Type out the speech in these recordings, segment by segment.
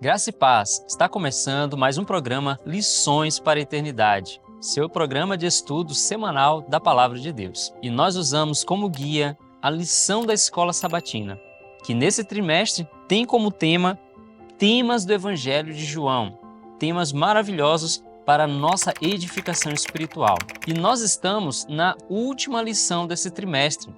Graça e paz, está começando mais um programa Lições para a Eternidade, seu programa de estudo semanal da Palavra de Deus. E nós usamos como guia a lição da Escola Sabatina, que nesse trimestre tem como tema temas do Evangelho de João, temas maravilhosos para a nossa edificação espiritual. E nós estamos na última lição desse trimestre.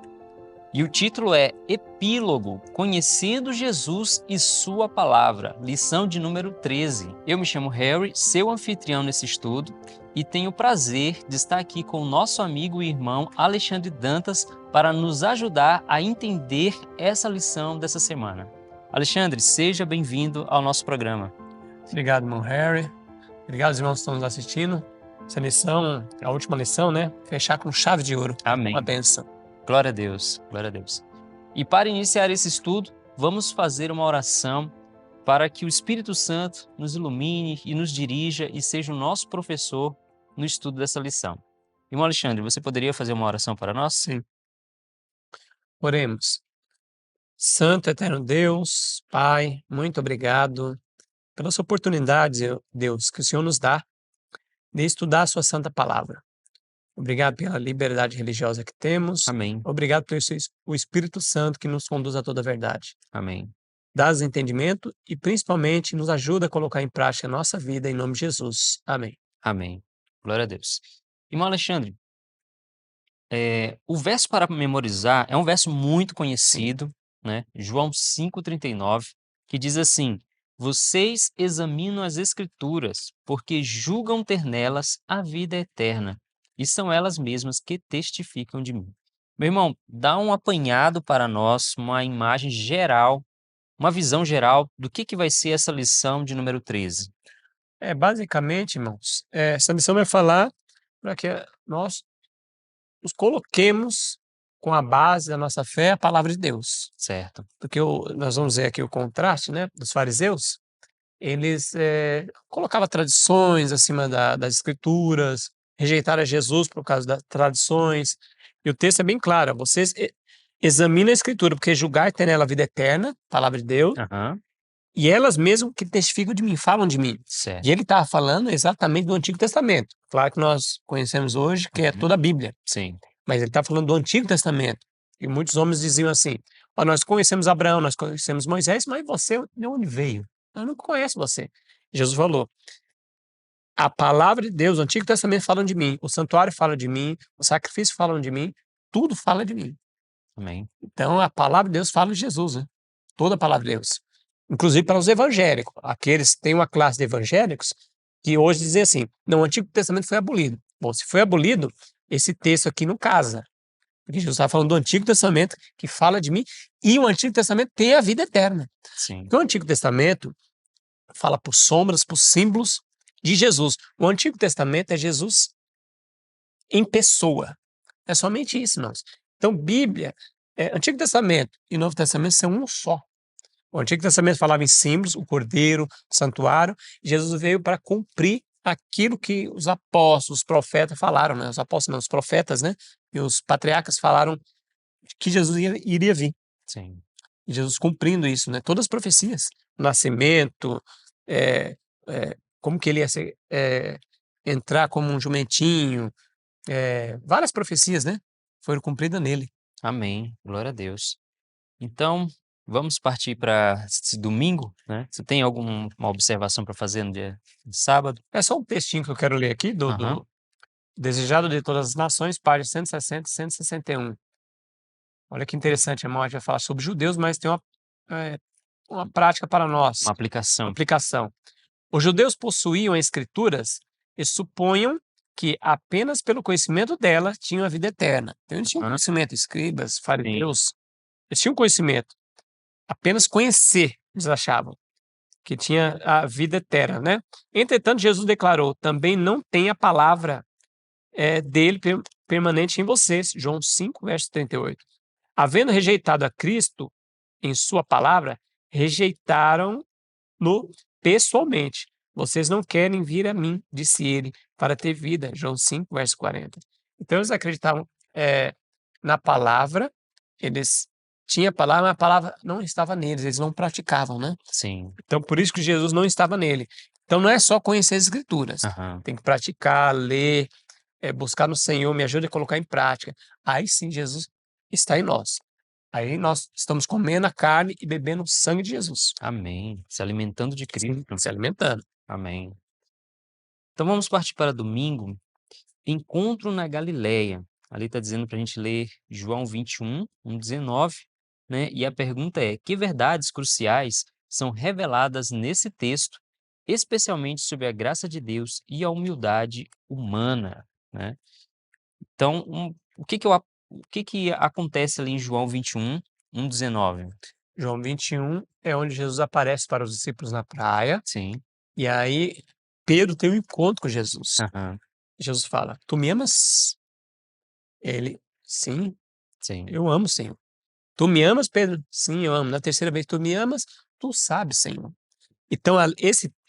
E o título é Epílogo, Conhecendo Jesus e Sua Palavra, lição de número 13. Eu me chamo Harry, seu anfitrião nesse estudo, e tenho o prazer de estar aqui com o nosso amigo e irmão Alexandre Dantas para nos ajudar a entender essa lição dessa semana. Alexandre, seja bem-vindo ao nosso programa. Obrigado, irmão Harry. Obrigado aos irmãos que estão nos assistindo. Essa lição, a última lição, né? Fechar com chave de ouro. Amém. Uma bênção. Glória a Deus, glória a Deus. E para iniciar esse estudo, vamos fazer uma oração para que o Espírito Santo nos ilumine e nos dirija e seja o nosso professor no estudo dessa lição. Irmão Alexandre, você poderia fazer uma oração para nós? Sim. Oremos. Santo, eterno Deus, Pai, muito obrigado pela sua oportunidade, Deus, que o Senhor nos dá de estudar a sua santa palavra. Obrigado pela liberdade religiosa que temos. Amém, Obrigado pelo o Espírito Santo que nos conduz a toda a verdade. amém, Dá-nos entendimento e, principalmente, nos ajuda a colocar em prática a nossa vida, em nome de Jesus. Amém. amém. Glória a Deus. Irmão Alexandre, o verso para memorizar é um verso muito conhecido, né? João 5,39, que diz assim: Vocês examinam as Escrituras, porque julgam ter nelas a vida eterna, e são elas mesmas que testificam de mim. Meu irmão, dá um apanhado para nós, uma imagem geral, uma visão geral do que vai ser essa lição de número 13. Basicamente, irmãos, essa lição vai falar para que nós nos coloquemos com a base da nossa fé, a palavra de Deus. Certo. Porque nós vamos ver aqui o contraste, né, dos fariseus. Eles colocavam tradições acima das escrituras, rejeitaram Jesus por causa das tradições. E o texto é bem claro: vocês examinam a escritura, porque julgar tem nela a vida eterna, palavra de Deus, Aham, e elas mesmo que testificam de mim, falam de mim. certo. E ele estava falando exatamente do Antigo Testamento. Claro que nós conhecemos hoje, que é toda a Bíblia. Sim, Mas ele está falando do Antigo Testamento. E muitos homens diziam assim: nós conhecemos Abraão, nós conhecemos Moisés, mas você, de onde veio? Eu não conheço você. Jesus falou: a palavra de Deus, o Antigo Testamento fala de mim, o santuário fala de mim, o sacrifício fala de mim, tudo fala de mim. amém. Então a palavra de Deus fala de Jesus, né? Toda a palavra de Deus. Inclusive para os evangélicos. Aqueles têm uma classe de evangélicos que hoje dizem assim: não, o Antigo Testamento foi abolido. Bom, se foi abolido, esse texto aqui não casa. Porque Jesus está falando do Antigo Testamento, que fala de mim, e o Antigo Testamento tem a vida eterna. Sim, Porque o Antigo Testamento fala por sombras, por símbolos de Jesus. O Antigo Testamento é Jesus em pessoa. É somente isso, irmãos. Então, Bíblia, Antigo Testamento e Novo Testamento são um só. O Antigo Testamento falava em símbolos, o cordeiro, o santuário, e Jesus veio para cumprir aquilo que os apóstolos, os profetas falaram, né? Os apóstolos não, os profetas, né? E os patriarcas falaram que Jesus iria vir. sim. E Jesus cumprindo isso, né? Todas as profecias, o nascimento, como que ele ia entrar como um jumentinho, várias profecias, né? Foram cumpridas nele. Amém. Glória a Deus. Então, vamos partir para esse domingo, né? Você tem alguma observação para fazer no dia de sábado? É só um textinho que eu quero ler aqui, do Aham. Desejado de Todas as Nações, páginas 160 e 161. Olha que interessante, irmão, a gente vai falar sobre judeus, mas tem uma prática para nós, Uma aplicação. aplicação. Os judeus possuíam as escrituras e supunham que apenas pelo conhecimento delas tinham a vida eterna. Então eles tinham Aham. conhecimento, escribas, fariseus, eles tinham conhecimento. Apenas conhecer, eles achavam que tinha a vida eterna, né? Entretanto, Jesus declarou: também não tem a palavra dele permanente em vocês. João 5, verso 38. Havendo rejeitado a Cristo em sua palavra, rejeitaram-no pessoalmente. Vocês não querem vir a mim, disse ele, para ter vida. João 5, verso 40. Então eles acreditavam na palavra, eles tinha a palavra, mas a palavra não estava neles, eles não praticavam, né? Sim. Então, por isso que Jesus não estava nele. Então, não é só conhecer as Escrituras, Aham. tem que praticar, ler, buscar no Senhor, me ajude a colocar em prática. Aí sim, Jesus está em nós. Aí nós estamos comendo a carne e bebendo o sangue de Jesus. Amém. Se alimentando de Sim, Cristo. se alimentando. Amém. Então vamos partir para domingo. Encontro na Galileia. Ali está dizendo para a gente ler João 21, 19, né? E a pergunta é: que verdades cruciais são reveladas nesse texto, especialmente sobre a graça de Deus e a humildade humana, né? Então, o que que acontece ali em João 21, 19? João 21 é onde Jesus aparece para os discípulos na praia. Sim. E aí Pedro tem um encontro com Jesus. Aham. Jesus fala: Tu me amas? Ele: Sim, Sim. eu amo, Senhor. Tu me amas, Pedro? Sim, eu amo. Na terceira vez, tu me amas? Tu sabes, Senhor. Então,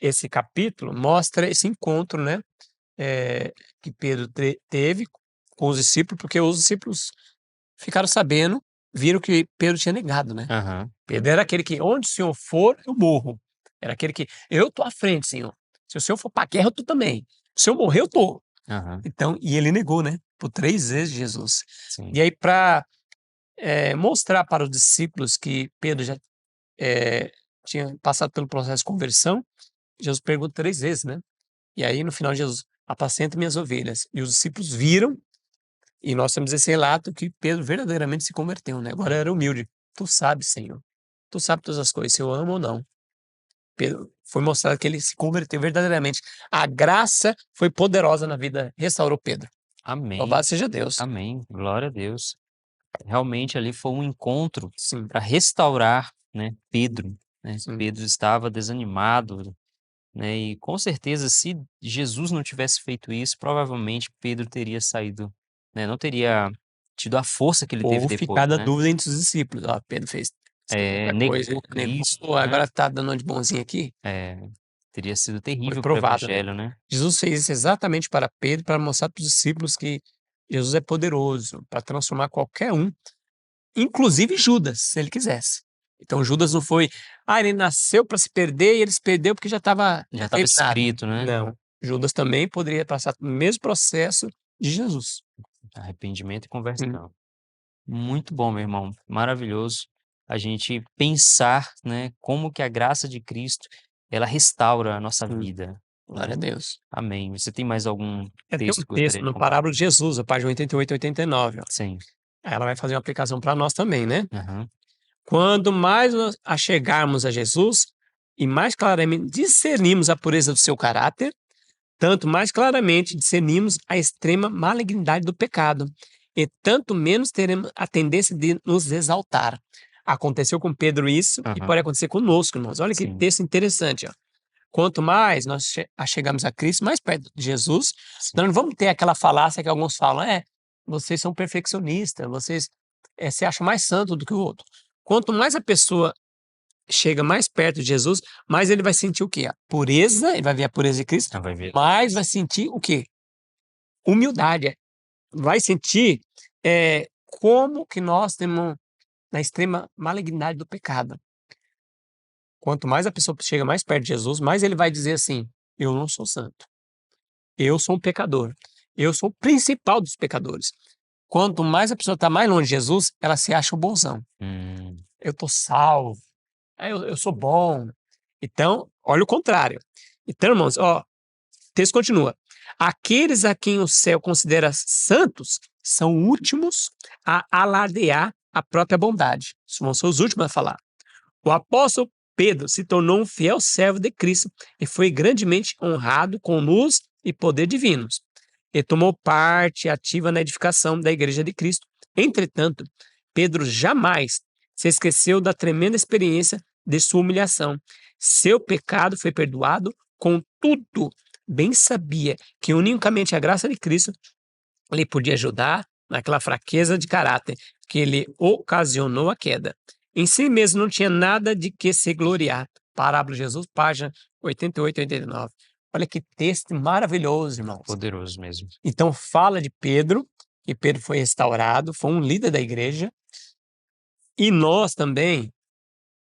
esse capítulo mostra esse encontro, né? Que Pedro teve com os discípulos, porque os discípulos ficaram sabendo, viram que Pedro tinha negado, né? Aham. Pedro era aquele que, onde o Senhor for, eu morro. Era aquele que, eu tô à frente, Senhor. Se o Senhor for para a guerra, eu tô também. Se eu morrer, eu tô. Aham. Então, e ele negou, né? Por 3 vezes Jesus. Sim. E aí, para mostrar para os discípulos que Pedro já tinha passado pelo processo de conversão, Jesus pergunta 3 vezes, né? E aí, no final, Jesus, apacenta minhas ovelhas. E os discípulos viram, e nós temos esse relato que Pedro verdadeiramente se converteu, né? Agora era humilde. Tu sabes, Senhor. Tu sabes todas as coisas, se eu amo ou não. Pedro, foi mostrado que ele se converteu verdadeiramente. A graça foi poderosa na vida, restaurou Pedro. Amém. Louvado seja Deus. Amém. Glória a Deus. Realmente ali foi um encontro Sim, para restaurar, né, Pedro, né? sim. Pedro estava desanimado, né? E com certeza, se Jesus não tivesse feito isso, provavelmente Pedro teria saído, né? Não teria tido a força que ele teve Ou depois, ficar na né? dúvida entre os discípulos. Ó, Pedro fez tanta coisa, Negou negou, Cristo, né? agora tá dando uma de bonzinho aqui. É, teria sido Foi terrível para o provado, né? evangelho, né? Jesus fez isso exatamente para Pedro, para mostrar para os discípulos que Jesus é poderoso para transformar qualquer um, inclusive Judas, se ele quisesse. Então Judas não foi, ele nasceu para se perder e ele se perdeu porque já estava Já estava determinado. escrito, né? Não, Judas também poderia passar pelo mesmo processo de Jesus. Arrependimento e Sim, conversão. Muito bom, meu irmão. Maravilhoso a gente pensar, né, como que a graça de Cristo, ela restaura a nossa sim, vida, glória né? a Deus. Amém. Você tem mais algum Tem texto um que gostaria texto de no compartilhar? Parábola de Jesus, a página 88 e 89, ó. Sim. Aí ela vai fazer uma aplicação para nós também, né? Aham. Quando mais nós achegarmos a Jesus e mais claramente discernimos a pureza do seu caráter, tanto mais claramente discernimos a extrema malignidade do pecado, e tanto menos teremos a tendência de nos exaltar. Aconteceu com Pedro isso e Aham. pode acontecer conosco, irmãos. Olha que Sim. texto interessante, ó. Quanto mais nós chegamos a Cristo, mais perto de Jesus, Sim. nós não vamos ter aquela falácia que alguns falam, vocês são perfeccionistas, vocês se acham mais santo do que o outro. Quanto mais a pessoa chega mais perto de Jesus, mais ele vai sentir o quê? A pureza, ele vai ver a pureza de Cristo, Vai ver. mais vai sentir o quê? Humildade. Vai sentir como que nós temos na extrema malignidade do pecado. Quanto mais a pessoa chega mais perto de Jesus, mais ele vai dizer assim: eu não sou santo. Eu sou um pecador. Eu sou o principal dos pecadores. Quanto mais a pessoa está mais longe de Jesus, ela se acha o bonzão. Hum. Eu estou salvo. Eu sou bom. Então, olha o contrário. Então, irmãos, ó, o texto continua. Aqueles a quem o céu considera santos são últimos a alardear a própria bondade. Vão ser os últimos a falar. O apóstolo Pedro se tornou um fiel servo de Cristo e foi grandemente honrado com luz e poder divinos. E tomou parte ativa na edificação da Igreja de Cristo. Entretanto, Pedro jamais se esqueceu da tremenda experiência de sua humilhação. Seu pecado foi perdoado, contudo, bem sabia que unicamente a graça de Cristo lhe podia ajudar naquela fraqueza de caráter que lhe ocasionou a queda. Em si mesmo não tinha nada de que se gloriar. Parábola de Jesus, página 88 e 89. Olha que texto maravilhoso, irmãos. Poderoso mesmo. Então fala de Pedro, que Pedro foi restaurado, foi um líder da igreja, E nós também,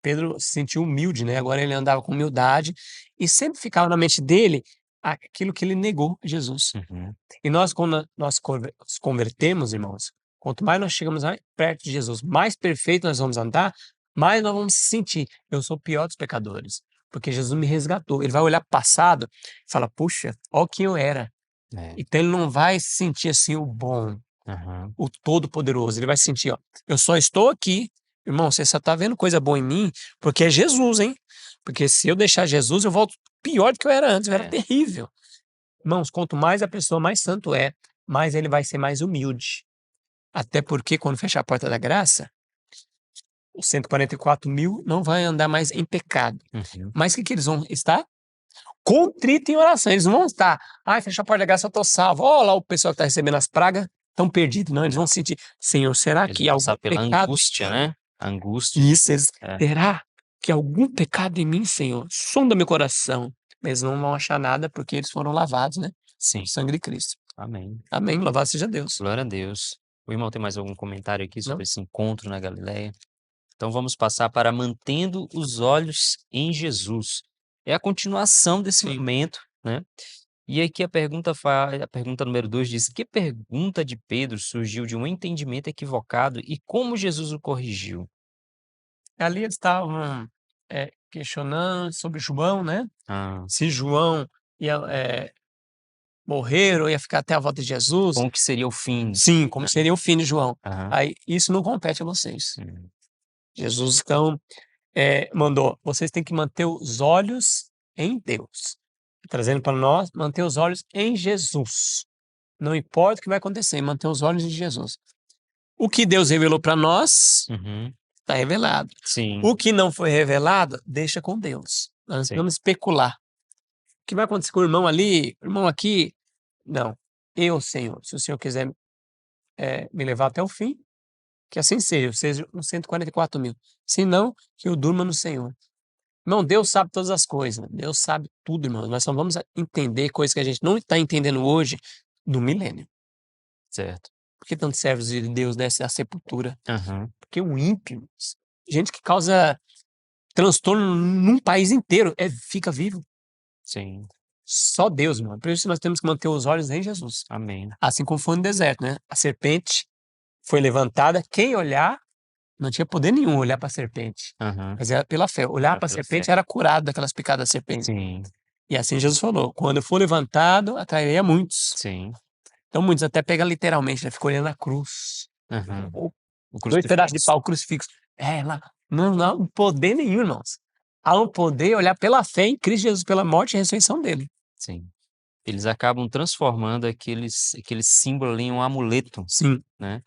Pedro se sentiu humilde, né? Agora ele andava com humildade e sempre ficava na mente dele aquilo que ele negou a Jesus. Uhum. E nós, quando nós nos convertemos, irmãos, quanto mais nós chegamos mais perto de Jesus, mais perfeito nós vamos andar, mais nós vamos sentir, eu sou o pior dos pecadores, porque Jesus me resgatou. Ele vai olhar para o passado e fala, puxa, olha quem eu era. É. Então ele não vai se sentir assim o bom, Uhum. o todo-poderoso. Ele vai sentir, ó, eu só estou aqui. Irmão, você só está vendo coisa boa em mim porque é Jesus, hein? Porque se eu deixar Jesus, eu volto pior do que eu era antes, eu era É. terrível. Irmãos, quanto mais a pessoa mais santo é, mais ele vai ser mais humilde. Até porque quando fechar a porta da graça, os 144 mil não vai andar mais em pecado. Uhum. Mas o que eles vão estar? Contrito em oração. Eles não vão estar, ai, fechar a porta da graça, eu estou salvo. Olha lá o pessoal que está recebendo as pragas, estão perdidos. Não, eles vão sentir, Senhor, será Eles que vão algum passar pela pecado? angústia, né? A angústia. Isso, eles, É. será que algum pecado em mim, Senhor? Sonda meu coração. Mas não vão achar nada porque eles foram lavados, né? Sim. No sangue de Cristo. Amém. Amém. Louvado seja Deus. Glória a Deus. O irmão tem mais algum comentário aqui Não? sobre esse encontro na Galileia? Então vamos passar para mantendo os olhos em Jesus. É a continuação desse Sim. momento, né? E aqui a pergunta número 2 diz: que pergunta de Pedro surgiu de um entendimento equivocado e como Jesus o corrigiu? Ali eles estavam questionando sobre João, né? Ah, Se João ia morrer ou ia ficar até a volta de Jesus. como que seria o fim? Sim, como Né? seria o fim de João. Aham. Aí, isso não compete a vocês. Hum. Jesus, então, mandou, vocês têm que manter os olhos em Deus. Trazendo para nós, manter os olhos em Jesus. Não importa o que vai acontecer, manter os olhos em Jesus. O que Deus revelou para nós, Uhum. está revelado. Sim, O que não foi revelado, deixa com Deus. Nós sim. não vamos especular. O que vai acontecer com o irmão ali, o irmão aqui? Não. Eu, Senhor, se o Senhor quiser me levar até o fim, que assim seja uns 144 mil. Se não, que eu durma no Senhor. Irmão, Deus sabe todas as coisas. Deus sabe tudo, irmão. Nós só vamos entender coisas que a gente não está entendendo hoje no milênio. Certo. Por que tantos servos de Deus descem à sepultura? Aham. Porque o ímpio, gente que causa transtorno num país inteiro, fica vivo. Sim. Só Deus, irmão. Por isso nós temos que manter os olhos em Jesus. Amém. Assim como foi no deserto, né? A serpente foi levantada. Quem olhar, não tinha poder nenhum olhar para a serpente. Aham. Mas era pela fé. Olhar Era para a pela serpente fé. era curado daquelas picadas da serpente. Sim, E assim Jesus falou: quando eu for levantado, atrairei a muitos. sim. Então muitos até pegam literalmente, né? Ficam olhando a cruz. Aham. Ou O 2 pedaços de crucifixo. pau, crucifixo. Lá. Não há poder nenhum, irmãos. Há um poder olhar pela fé em Cristo Jesus, pela morte e ressurreição dele. Sim. Eles acabam transformando aquele símbolo ali em um amuleto, Sim. né?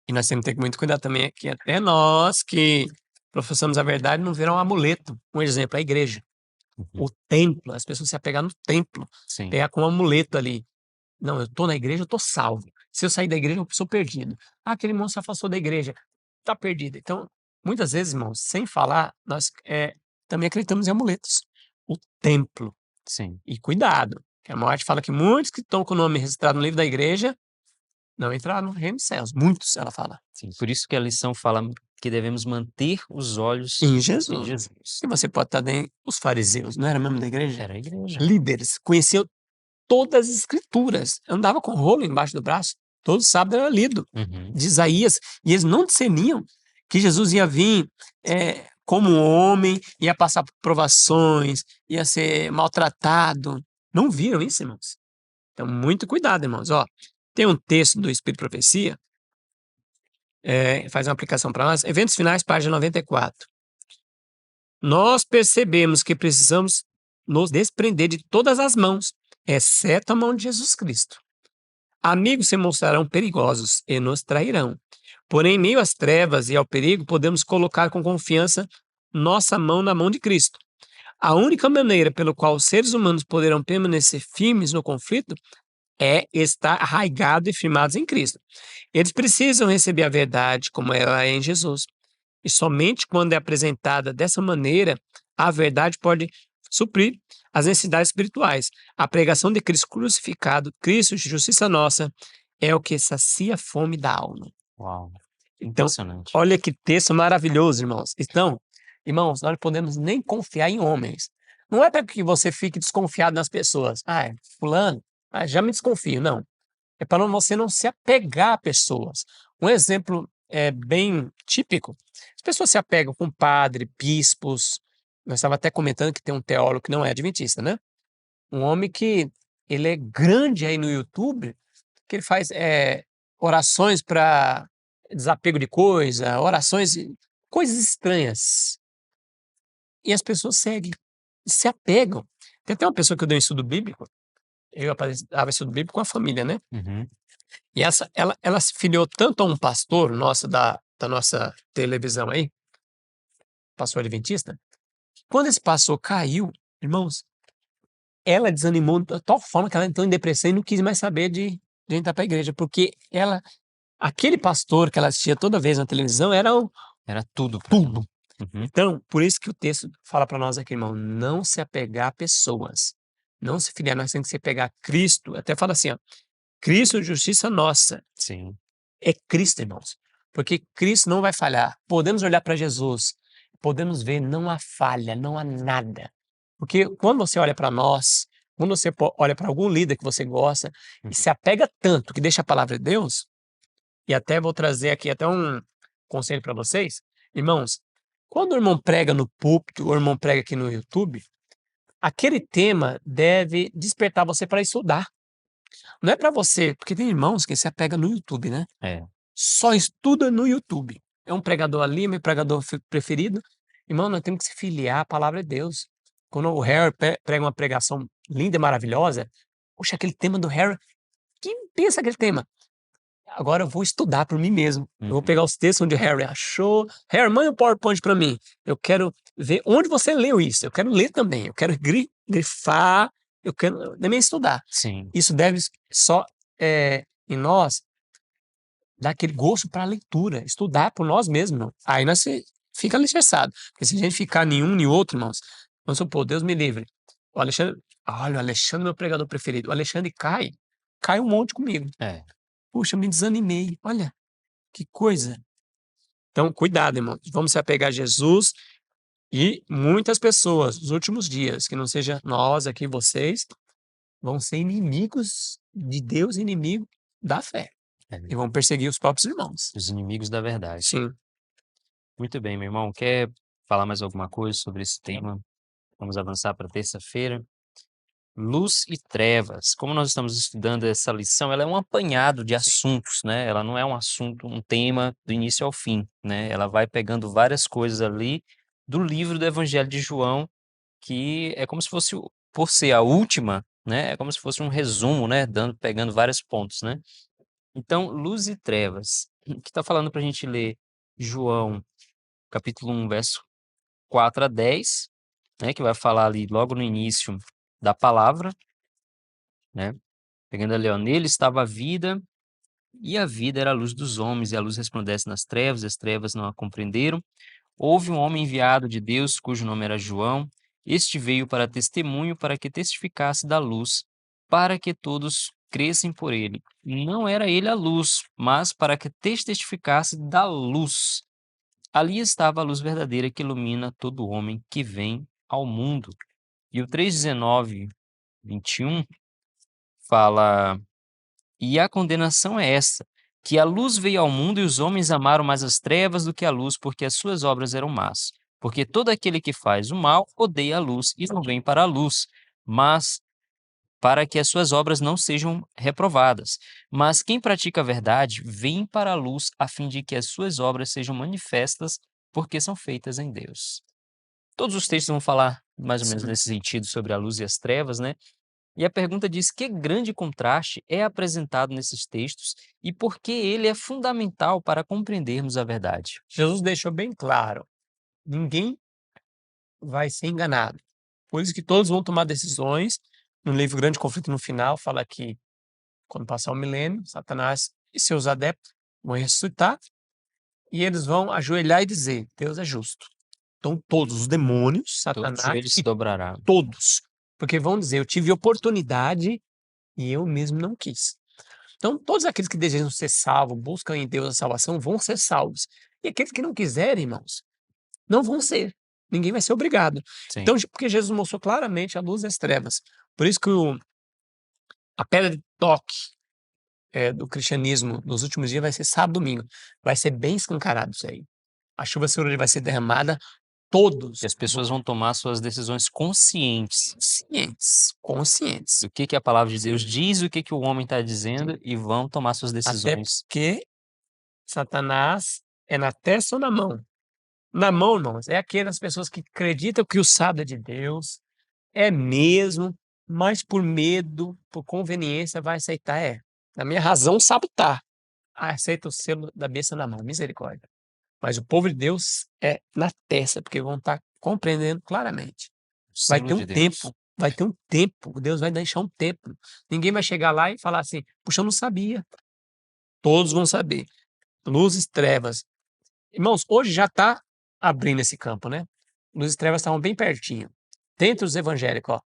E nós temos que ter muito cuidado também que até nós que professamos a verdade não viram um amuleto. Um exemplo, a igreja. Uhum. O templo, as pessoas se apegar no templo, Sim, pegar com um amuleto ali. Não, eu tô na igreja, eu tô salvo. Se eu sair da igreja, eu sou perdido. Ah, aquele irmão se afastou da igreja, tá perdido. Então, muitas vezes, irmãos, sem falar, nós também acreditamos em amuletos. O templo. sim. E cuidado, que a morte fala que muitos que estão com o nome registrado no livro da igreja não entraram no reino dos céus. Muitos, ela fala. Sim, por isso que a lição fala que devemos manter os olhos Em em Jesus. Jesus. E você pode estar dentro. Os fariseus, não era mesmo da igreja? Era a igreja. Líderes, conheciam todas as escrituras. Andava com rolo embaixo do braço. Todo sábado era lido. Uhum. De Isaías. E eles não discerniam que Jesus ia vir como um homem, ia passar por provações, ia ser maltratado. Não viram isso, irmãos? Então, muito cuidado, irmãos. Ó, tem um texto do Espírito de Profecia, faz uma aplicação para nós. Eventos Finais, página 94. Nós percebemos que precisamos nos desprender de todas as mãos, exceto a mão de Jesus Cristo. Amigos se mostrarão perigosos e nos trairão. Porém, em meio às trevas e ao perigo, podemos colocar com confiança nossa mão na mão de Cristo. A única maneira pela qual os seres humanos poderão permanecer firmes no conflito é estar arraigados e firmados em Cristo. Eles precisam receber a verdade como ela é em Jesus. E somente quando é apresentada dessa maneira, a verdade pode suprir as necessidades espirituais. A pregação de Cristo crucificado, Cristo, justiça nossa, é o que sacia a fome da alma. Uau. Então, Impressionante. olha que texto maravilhoso, irmãos. Então, irmãos, nós não podemos nem confiar em homens. Não é para que você fique desconfiado nas pessoas. Ah, fulano, já me desconfio. Não. É para você não se apegar a pessoas. Um exemplo bem típico: as pessoas se apegam com padre, bispos. Nós estava até comentando que tem um teólogo que não é adventista, né? Um homem que ele é grande aí no YouTube, que ele faz orações para desapego de coisa, coisas estranhas. E as pessoas seguem, se apegam. Tem até uma pessoa que eu dei um estudo bíblico, eu dava estudo bíblico com a família, né? Uhum. E ela se filiou tanto a um pastor nosso da nossa televisão aí, pastor adventista, que quando esse pastor caiu, irmãos, ela desanimou de tal forma que ela entrou em depressão e não quis mais saber de entrar para a igreja, porque aquele pastor que ela assistia toda vez na televisão era o Era tudo para ela. tudo. Uhum. Então, por isso que o texto fala para nós aqui, irmão, não se apegar a pessoas, não se filiar, nós temos que se apegar a Cristo. Até fala assim, ó, Cristo, justiça nossa. Sim. É Cristo, irmãos, porque Cristo não vai falhar. Podemos olhar para Jesus, podemos ver, não há falha, não há nada. Porque quando você olha para nós, quando você olha para algum líder que você gosta Uhum. e se apega tanto que deixa a palavra de Deus, e até vou trazer aqui até um conselho para vocês, irmãos, quando o irmão prega no púlpito, ou o irmão prega aqui no YouTube, aquele tema deve despertar você para estudar. Não é para você, porque tem irmãos que se apegam no YouTube, né? É. Só estuda no YouTube. É um pregador ali, meu pregador preferido. Irmão, nós temos que se filiar à palavra de Deus. Quando o Harry prega uma pregação linda e maravilhosa, puxa, aquele tema do Harry, quem pensa aquele tema? Agora eu vou estudar por mim mesmo. Eu vou Uhum. pegar os textos onde o Harry achou. Harry, manda um PowerPoint para mim. Eu quero ver onde você leu isso. Eu quero ler também. Eu quero grifar. Eu quero também estudar. Sim. Isso deve só em nós dar aquele gosto para a leitura, estudar por nós mesmos, irmão. Aí nós fica alicerçado. Porque se a gente ficar nenhum nem outro, irmãos, vamos supor, Deus me livre. Olha, o Alexandre é meu pregador preferido. O Alexandre cai um monte comigo. É. Puxa, me desanimei. Olha, que coisa. Então, cuidado, irmão. Vamos se apegar a Jesus e muitas pessoas, nos últimos dias, que não seja nós aqui, vocês, vão ser inimigos de Deus, inimigo da fé. É. E vão perseguir os próprios irmãos. Os inimigos da verdade. Sim. Muito bem, meu irmão. Quer falar mais alguma coisa sobre esse tema? Vamos avançar para terça-feira. Luz e trevas. Como nós estamos estudando essa lição, ela é um apanhado de assuntos, né? Ela não é um assunto, um tema do início ao fim, né? Ela vai pegando várias coisas ali do livro do Evangelho de João, que é como se fosse, por ser a última, né? É como se fosse um resumo, né? Pegando vários pontos, né? Então, luz e trevas. Que está falando para a gente ler João, capítulo 1, verso 4 a 10, né? Que vai falar ali logo no início da palavra, né? Pegando ali, ó, nele estava a vida, e a vida era a luz dos homens, e a luz resplandece nas trevas, e as trevas não a compreenderam. Houve um homem enviado de Deus, cujo nome era João. Este veio para testemunho, para que testificasse da luz, para que todos crescem por ele. Não era ele a luz, mas para que testificasse da luz. Ali estava a luz verdadeira que ilumina todo homem que vem ao mundo. E o 3:19, 21 fala: e a condenação é esta, que a luz veio ao mundo e os homens amaram mais as trevas do que a luz, porque as suas obras eram más. Porque todo aquele que faz o mal odeia a luz e não vem para a luz, mas para que as suas obras não sejam reprovadas. Mas quem pratica a verdade vem para a luz, a fim de que as suas obras sejam manifestas, porque são feitas em Deus. Todos os textos vão falar mais ou menos Sim. nesse sentido sobre a luz e as trevas, né? E a pergunta diz: que grande contraste é apresentado nesses textos e por que ele é fundamental para compreendermos a verdade? Jesus deixou bem claro: ninguém vai ser enganado. Por isso que todos vão tomar decisões. No livro Grande Conflito, no final, fala que quando passar o milênio, Satanás e seus adeptos vão ressuscitar e eles vão ajoelhar e dizer: Deus é justo. Então, todos os demônios, Todo Satanás joelho se e dobrará. todos. Porque vão dizer: eu tive oportunidade e eu mesmo não quis. Então, todos aqueles que desejam ser salvos, buscam em Deus a salvação, vão ser salvos. E aqueles que não quiserem, irmãos, não vão ser. Ninguém vai ser obrigado. Sim. Então, porque Jesus mostrou claramente a luz e as trevas. Por isso que a pedra de toque do cristianismo nos últimos dias vai ser sábado e domingo. Vai ser bem escancarado isso aí. A chuva segura vai ser derramada, todos E as pessoas vão tomar suas decisões conscientes conscientes. do que a palavra de Deus diz, o que o homem está dizendo, e vão tomar suas Até decisões. porque Satanás é na testa ou na mão? Na mão, irmãos, é aquelas pessoas que acreditam que o sábado é de Deus, é mesmo, mas por medo, por conveniência, vai aceitar. Na minha razão, o sábado tá. Aceita o selo da besta na mão, misericórdia. Mas o povo de Deus é na testa, porque vão estar compreendendo claramente. Vai Selo ter um de Deus. tempo, vai ter um tempo, Deus vai deixar um tempo. Ninguém vai chegar lá e falar assim, puxa, eu não sabia. Todos vão saber. Luzes, trevas. Irmãos, hoje já está abrindo esse campo, né? Luzes e trevas estavam bem pertinho. Dentro dos evangélicos, ó,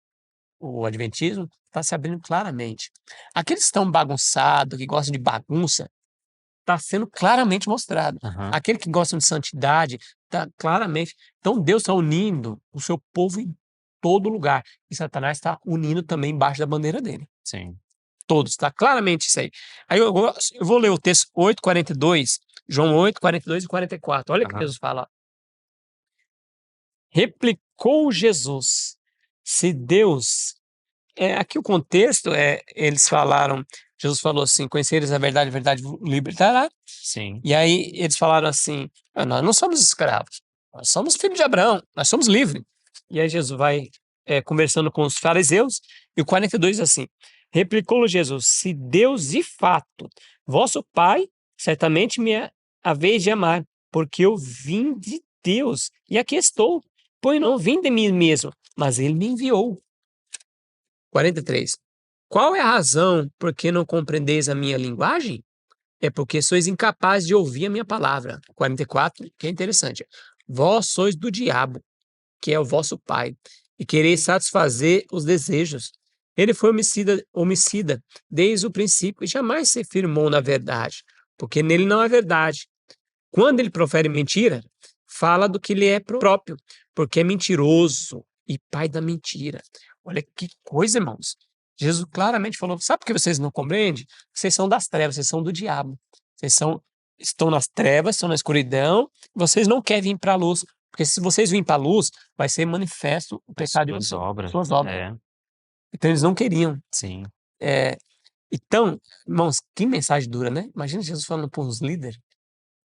o adventismo está se abrindo claramente. Aqueles que estão bagunçados, que gostam de bagunça, está sendo claramente mostrado. Aham. Aquele que gostam de santidade, está claramente. Então Deus está unindo o seu povo em todo lugar. E Satanás está unindo também embaixo da bandeira dele. Sim. Todos, está claramente isso aí. Aí eu vou ler o texto 8:42, João 8:42 e 44. Olha o que Aham. Jesus fala. Replicou Jesus, se Deus. Aqui o contexto eles falaram, Jesus falou assim, conhecereis a verdade vos libertará. Sim. E aí eles falaram assim, nós não somos escravos, nós somos filhos de Abraão, nós somos livres. E aí Jesus vai conversando com os fariseus, e o 42 diz assim, replicou Jesus, se Deus de fato, vosso Pai, certamente me haveis de amar, porque eu vim de Deus, e aqui estou, pois não vim de mim mesmo, mas ele me enviou. 43. Qual é a razão por que não compreendeis a minha linguagem? É porque sois incapazes de ouvir a minha palavra. 44, que é interessante. Vós sois do diabo, que é o vosso pai, e quereis satisfazer os desejos. Ele foi homicida desde o princípio e jamais se firmou na verdade, porque nele não há verdade. Quando ele profere mentira, fala do que lhe é próprio, porque é mentiroso e pai da mentira. Olha que coisa, irmãos. Jesus claramente falou: sabe por que vocês não compreendem? Vocês são das trevas, vocês são do diabo. Estão nas trevas, estão na escuridão, vocês não querem vir para a luz. Porque se vocês virem para a luz, vai ser manifesto o pecado de Suas vocês, obras. suas obras. É, Então eles não queriam. sim. Então, irmãos, que mensagem dura, né? Imagina Jesus falando para uns líderes.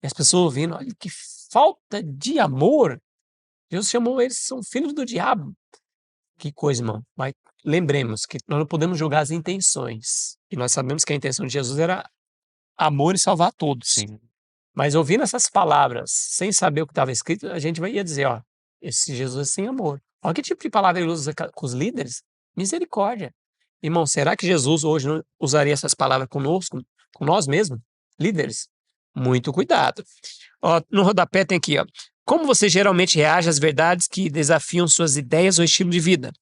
E as pessoas ouvindo, olha que falta de amor. Jesus chamou eles, são filhos do diabo. Que coisa, irmão. Mas lembremos que nós não podemos julgar as intenções. E nós sabemos que a intenção de Jesus era amor e salvar a todos. Sim. Mas ouvindo essas palavras, sem saber o que estava escrito, a gente ia dizer, ó, esse Jesus é sem amor. Olha que tipo de palavra ele usa com os líderes. Misericórdia. Irmão, será que Jesus hoje não usaria essas palavras conosco, com nós mesmos, líderes? Muito cuidado. Ó, no rodapé tem aqui, ó. Como você geralmente reage às verdades que desafiam suas ideias ou estilo de vida?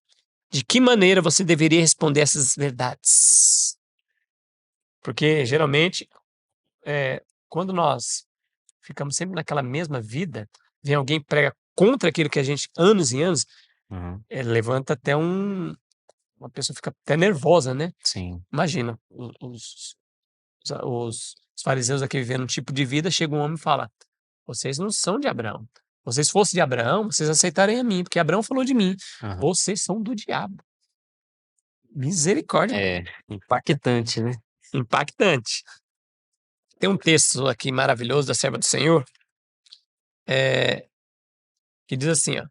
De que maneira você deveria responder essas verdades? Porque geralmente, quando nós ficamos sempre naquela mesma vida, vem alguém e prega contra aquilo que a gente, anos e anos, Uhum. levanta até uma pessoa fica até nervosa, né? Sim. Imagina, os fariseus aqui vivendo um tipo de vida, chega um homem e fala, vocês não são de Abraão. Vocês fossem de Abraão, vocês aceitariam a mim, porque Abraão falou de mim. Aham. Vocês são do diabo. Misericórdia. É impactante, né? Impactante. Tem um texto aqui maravilhoso da serva do Senhor, que diz assim, ó.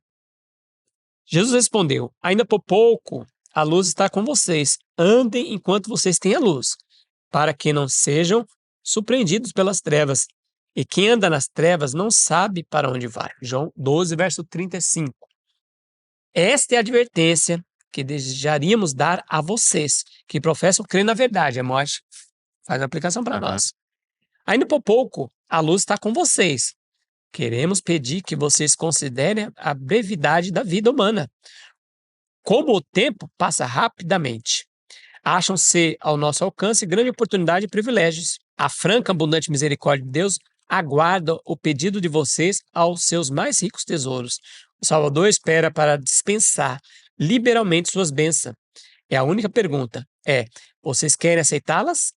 Jesus respondeu, ainda por pouco a luz está com vocês. Andem enquanto vocês têm a luz, para que não sejam surpreendidos pelas trevas. E quem anda nas trevas não sabe para onde vai. João 12, verso 35. Esta é a advertência que desejaríamos dar a vocês, que professam crer na verdade. A morte faz a aplicação para Aham. nós. Ainda por pouco, a luz está com vocês. Queremos pedir que vocês considerem a brevidade da vida humana. Como o tempo passa rapidamente. acham ser ao nosso alcance grande oportunidade e privilégios. A franca, abundante misericórdia de Deus aguarda o pedido de vocês aos seus mais ricos tesouros. O Salvador espera para dispensar liberalmente suas bênçãos. É a única pergunta. Vocês querem aceitá-las?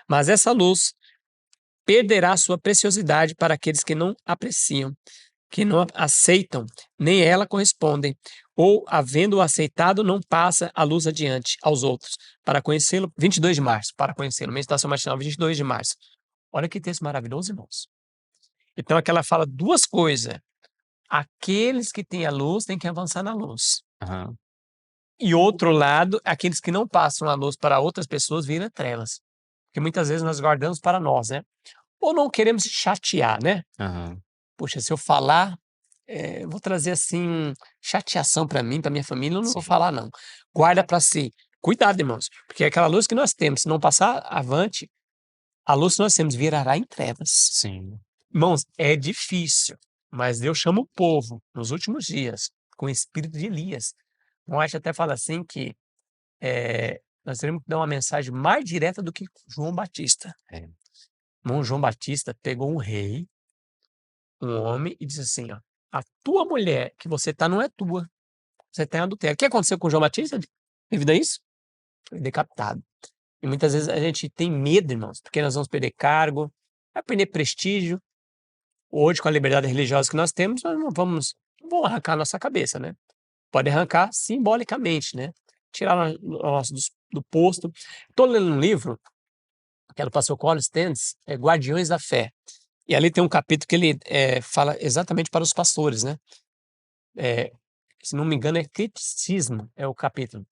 Mas essa luz perderá sua preciosidade para aqueles que não apreciam, que não aceitam, nem ela correspondem, ou, havendo-o aceitado, não passa a luz adiante aos outros, para conhecê-lo, 22 de março, para conhecê-lo, meditação matinal, 22 de março. Olha que texto maravilhoso, irmãos. Então, aqui ela fala duas coisas. Aqueles que têm a luz têm que avançar na luz. Aham. E outro lado, aqueles que não passam a luz para outras pessoas viram trevas. Porque muitas vezes nós guardamos para nós, né? Ou não queremos chatear, né? Aham. Poxa, se eu falar, eu vou trazer assim chateação para mim, para minha família, eu não vou Sim. falar não. Guarda para si. Cuidado, irmãos, porque aquela luz que nós temos, se não passar avante, a luz que nós temos virará em trevas. Sim. Irmãos, é difícil, mas Deus chama o povo nos últimos dias com o espírito de Elias. Moisés até fala assim que nós teremos que dar uma mensagem mais direta do que João Batista. É. Irmão, João Batista pegou um rei, um homem, e disse assim: ó, a tua mulher que você tá não é tua, você tem adultério. O que aconteceu com João Batista devido a isso? Foi decapitado. E muitas vezes a gente tem medo, irmãos, porque nós vamos perder cargo, vai perder prestígio. Hoje, com a liberdade religiosa que nós temos, nós não vamos arrancar a nossa cabeça, né? Pode arrancar simbolicamente, né? Tirar nós do posto. Estou lendo um livro que é do pastor Colin Stanley, Guardiões da Fé. E ali tem um capítulo que ele fala exatamente para os pastores, né? Se não me engano, é criticismo, é o capítulo.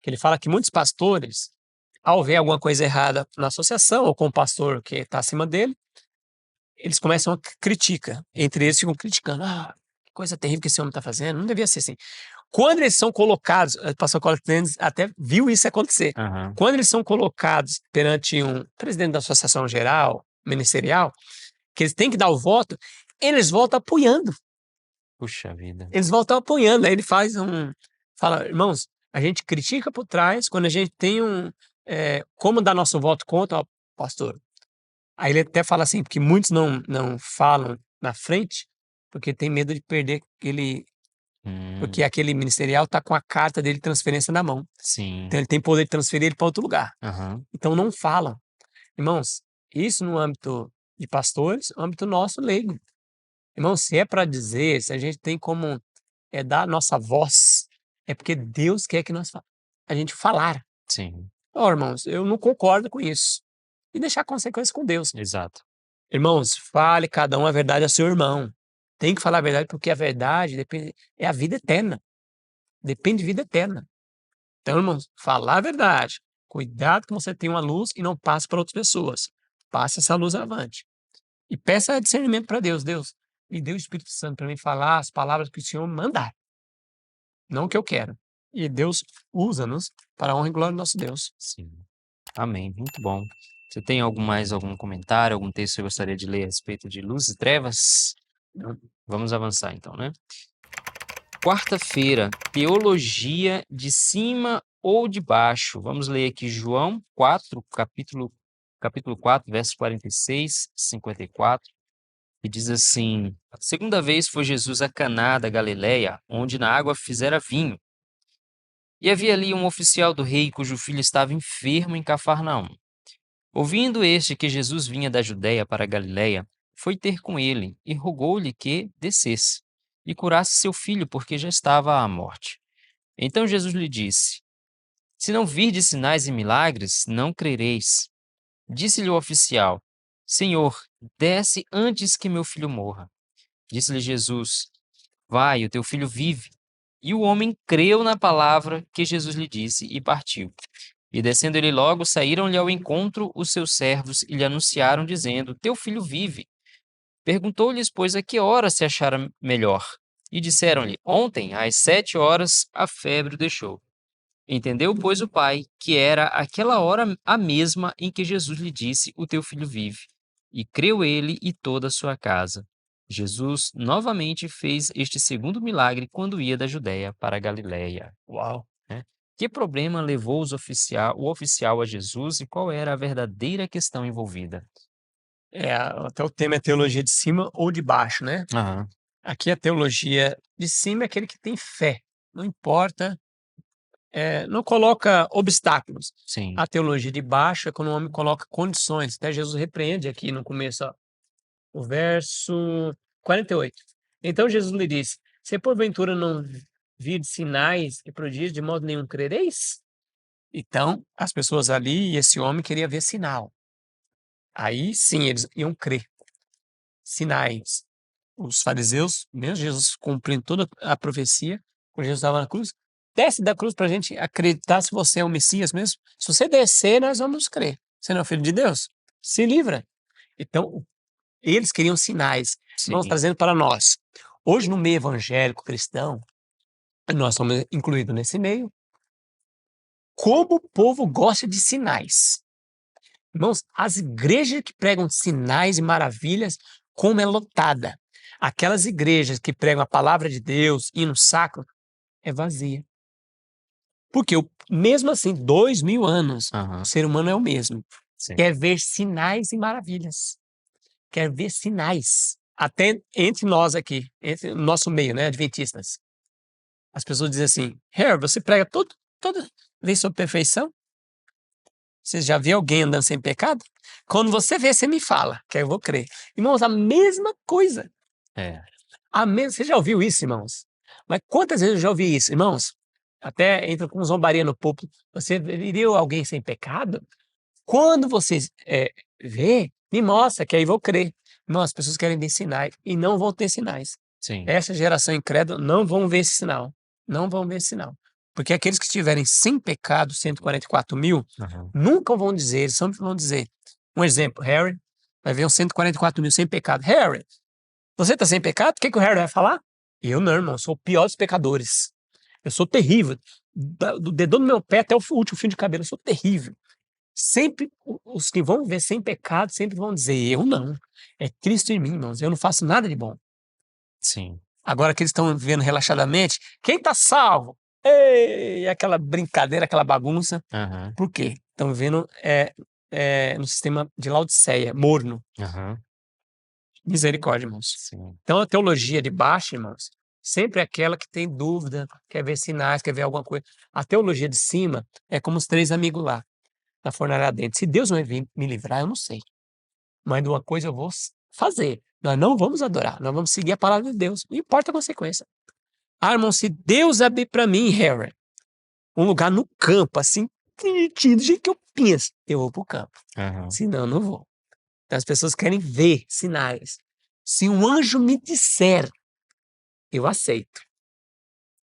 Que ele fala que muitos pastores, ao ver alguma coisa errada na associação ou com o pastor que está acima dele, eles começam a criticar. Entre eles ficam criticando. Que coisa terrível que esse homem está fazendo. Não devia ser assim. Quando eles são colocados, o pastor Colin Stanley até viu isso acontecer. Aham. Quando eles são colocados perante um presidente da associação geral, ministerial, que eles têm que dar o voto, eles voltam apoiando. Puxa vida. Eles voltam apoiando. Aí ele fala, irmãos, a gente critica por trás, quando a gente tem como dar nosso voto contra, ó, pastor. Aí ele até fala assim, porque muitos não falam na frente, porque tem medo de perder porque aquele ministerial está com a carta dele de transferência na mão. Sim. Então ele tem poder de transferir ele para outro lugar. Aham. Então não fala. Irmãos, isso no âmbito de pastores, no âmbito nosso leigo. Irmãos, se é para dizer, se a gente tem como dar a nossa voz, é porque Deus quer que a gente falar. Sim. Ó, irmãos, eu não concordo com isso. E deixar consequência com Deus. Exato. Irmãos, fale cada um a verdade a seu irmão. Tem que falar a verdade porque a verdade é a vida eterna. Depende de vida eterna. Então, irmãos, falar a verdade. Cuidado que você tenha uma luz e não passe para outras pessoas. Passe essa luz avante. E peça discernimento para Deus. Deus, me dê o Espírito Santo para mim falar as palavras que o Senhor mandar. Não o que eu quero. E Deus usa-nos para a honra e glória do nosso Deus. Sim. Amém. Muito bom. Você tem algum comentário, algum texto que você gostaria de ler a respeito de luz e trevas? Não. Vamos avançar então, né? Quarta-feira, teologia de cima ou de baixo. Vamos ler aqui João 4, capítulo 4, versos 46, 54, que diz assim: a segunda vez foi Jesus a Caná da Galileia, onde na água fizera vinho. E havia ali um oficial do rei cujo filho estava enfermo em Cafarnaum. Ouvindo este que Jesus vinha da Judéia para a Galileia, foi ter com ele e rogou-lhe que descesse e curasse seu filho, porque já estava à morte. Então Jesus lhe disse: se não virdes sinais e milagres, não crereis. Disse-lhe o oficial: Senhor, desce antes que meu filho morra. Disse-lhe Jesus: vai, o teu filho vive. E o homem creu na palavra que Jesus lhe disse e partiu. E descendo ele logo, saíram-lhe ao encontro os seus servos e lhe anunciaram, dizendo: teu filho vive. Perguntou-lhes, pois, a que hora se achara melhor. E disseram-lhe: ontem, às 7 horas, a febre o deixou. Entendeu, pois, o pai que era aquela hora a mesma em que Jesus lhe disse: o teu filho vive. E creu ele e toda a sua casa. Jesus novamente fez este segundo milagre quando ia da Judéia para a Galiléia. Uau. Que problema levou o oficial a Jesus e qual era a verdadeira questão envolvida? Até o tema é teologia de cima ou de baixo, né? Aham, Aqui a teologia de cima é aquele que tem fé, não importa, não coloca obstáculos. sim. A teologia de baixo é quando o homem coloca condições. Até Jesus repreende aqui no começo, ó, o verso 48. Então Jesus lhe disse: Se porventura não vir sinais e prodígios, de modo nenhum crereis? Então, as pessoas ali e esse homem queria ver sinal. Aí sim eles iam crer. Sinais. Os fariseus, mesmo Jesus cumprindo toda a profecia, quando Jesus estava na cruz, desce da cruz para a gente acreditar se você é o Messias mesmo. Se você descer, nós vamos crer. Você não é o filho de Deus? Se livra. Então, eles queriam sinais. Vamos Sim. trazendo para nós. Hoje, no meio evangélico cristão, nós somos incluídos nesse meio. Como o povo gosta de sinais. Irmãos, as igrejas que pregam sinais e maravilhas, como é lotada. Aquelas igrejas que pregam a palavra de Deus, hino sacro, é vazia. Porque mesmo assim, 2000 anos, o Aham, ser humano é o mesmo. sim. Quer ver sinais e maravilhas. Quer ver sinais. Até entre nós aqui, entre o nosso meio, né, adventistas. As pessoas dizem assim: Harry, você prega toda vez sobre perfeição? Você já viu alguém andando sem pecado? Quando você vê, você me fala, que eu vou crer. Irmãos, a mesma coisa. É. Você já ouviu isso, irmãos? Mas quantas vezes eu já ouvi isso, irmãos? Até entra com zombaria no púlpito. Você viu alguém sem pecado? Quando você vê, me mostra, que aí vou crer. Irmão, as pessoas querem ver sinais e não vão ter sinais. Sim. Essa geração incrédula não vão ver esse sinal. Não vão ver esse sinal. Porque aqueles que estiverem sem pecado, 144 mil, Aham. nunca vão dizer, eles sempre vão dizer. Um exemplo, Harry, vai ver uns 144 mil sem pecado. Harry, você está sem pecado? O que, que o Harry vai falar? Eu não, irmão, sou o pior dos pecadores. Eu sou terrível. Do dedão do meu pé até o último fio de cabelo, eu sou terrível. Sempre os que vão ver sem pecado sempre vão dizer: eu não. É Cristo em mim, irmãos. Eu não faço nada de bom. Sim. Agora que eles estão vivendo relaxadamente, quem está salvo? Ei, aquela brincadeira, aquela bagunça. Aham, Por quê? Estão vivendo no sistema de Laodiceia, morno. aham, Misericórdia, irmãos. sim. Então a teologia de baixo, irmãos, sempre é aquela que tem dúvida, quer ver sinais, quer ver alguma coisa. A teologia de cima é como os 3 amigos lá, na fornalha dentro. Se Deus vai vir me livrar, eu não sei. Mas de uma coisa eu vou fazer. Nós não vamos adorar, nós vamos seguir a palavra de Deus. Não importa a consequência. Ah, irmão, se Deus abrir para mim, Harry, um lugar no campo, assim, do jeito que eu penso, eu vou pro campo. Aham. Senão, eu não vou. Então, as pessoas querem ver sinais. Se um anjo me disser, eu aceito.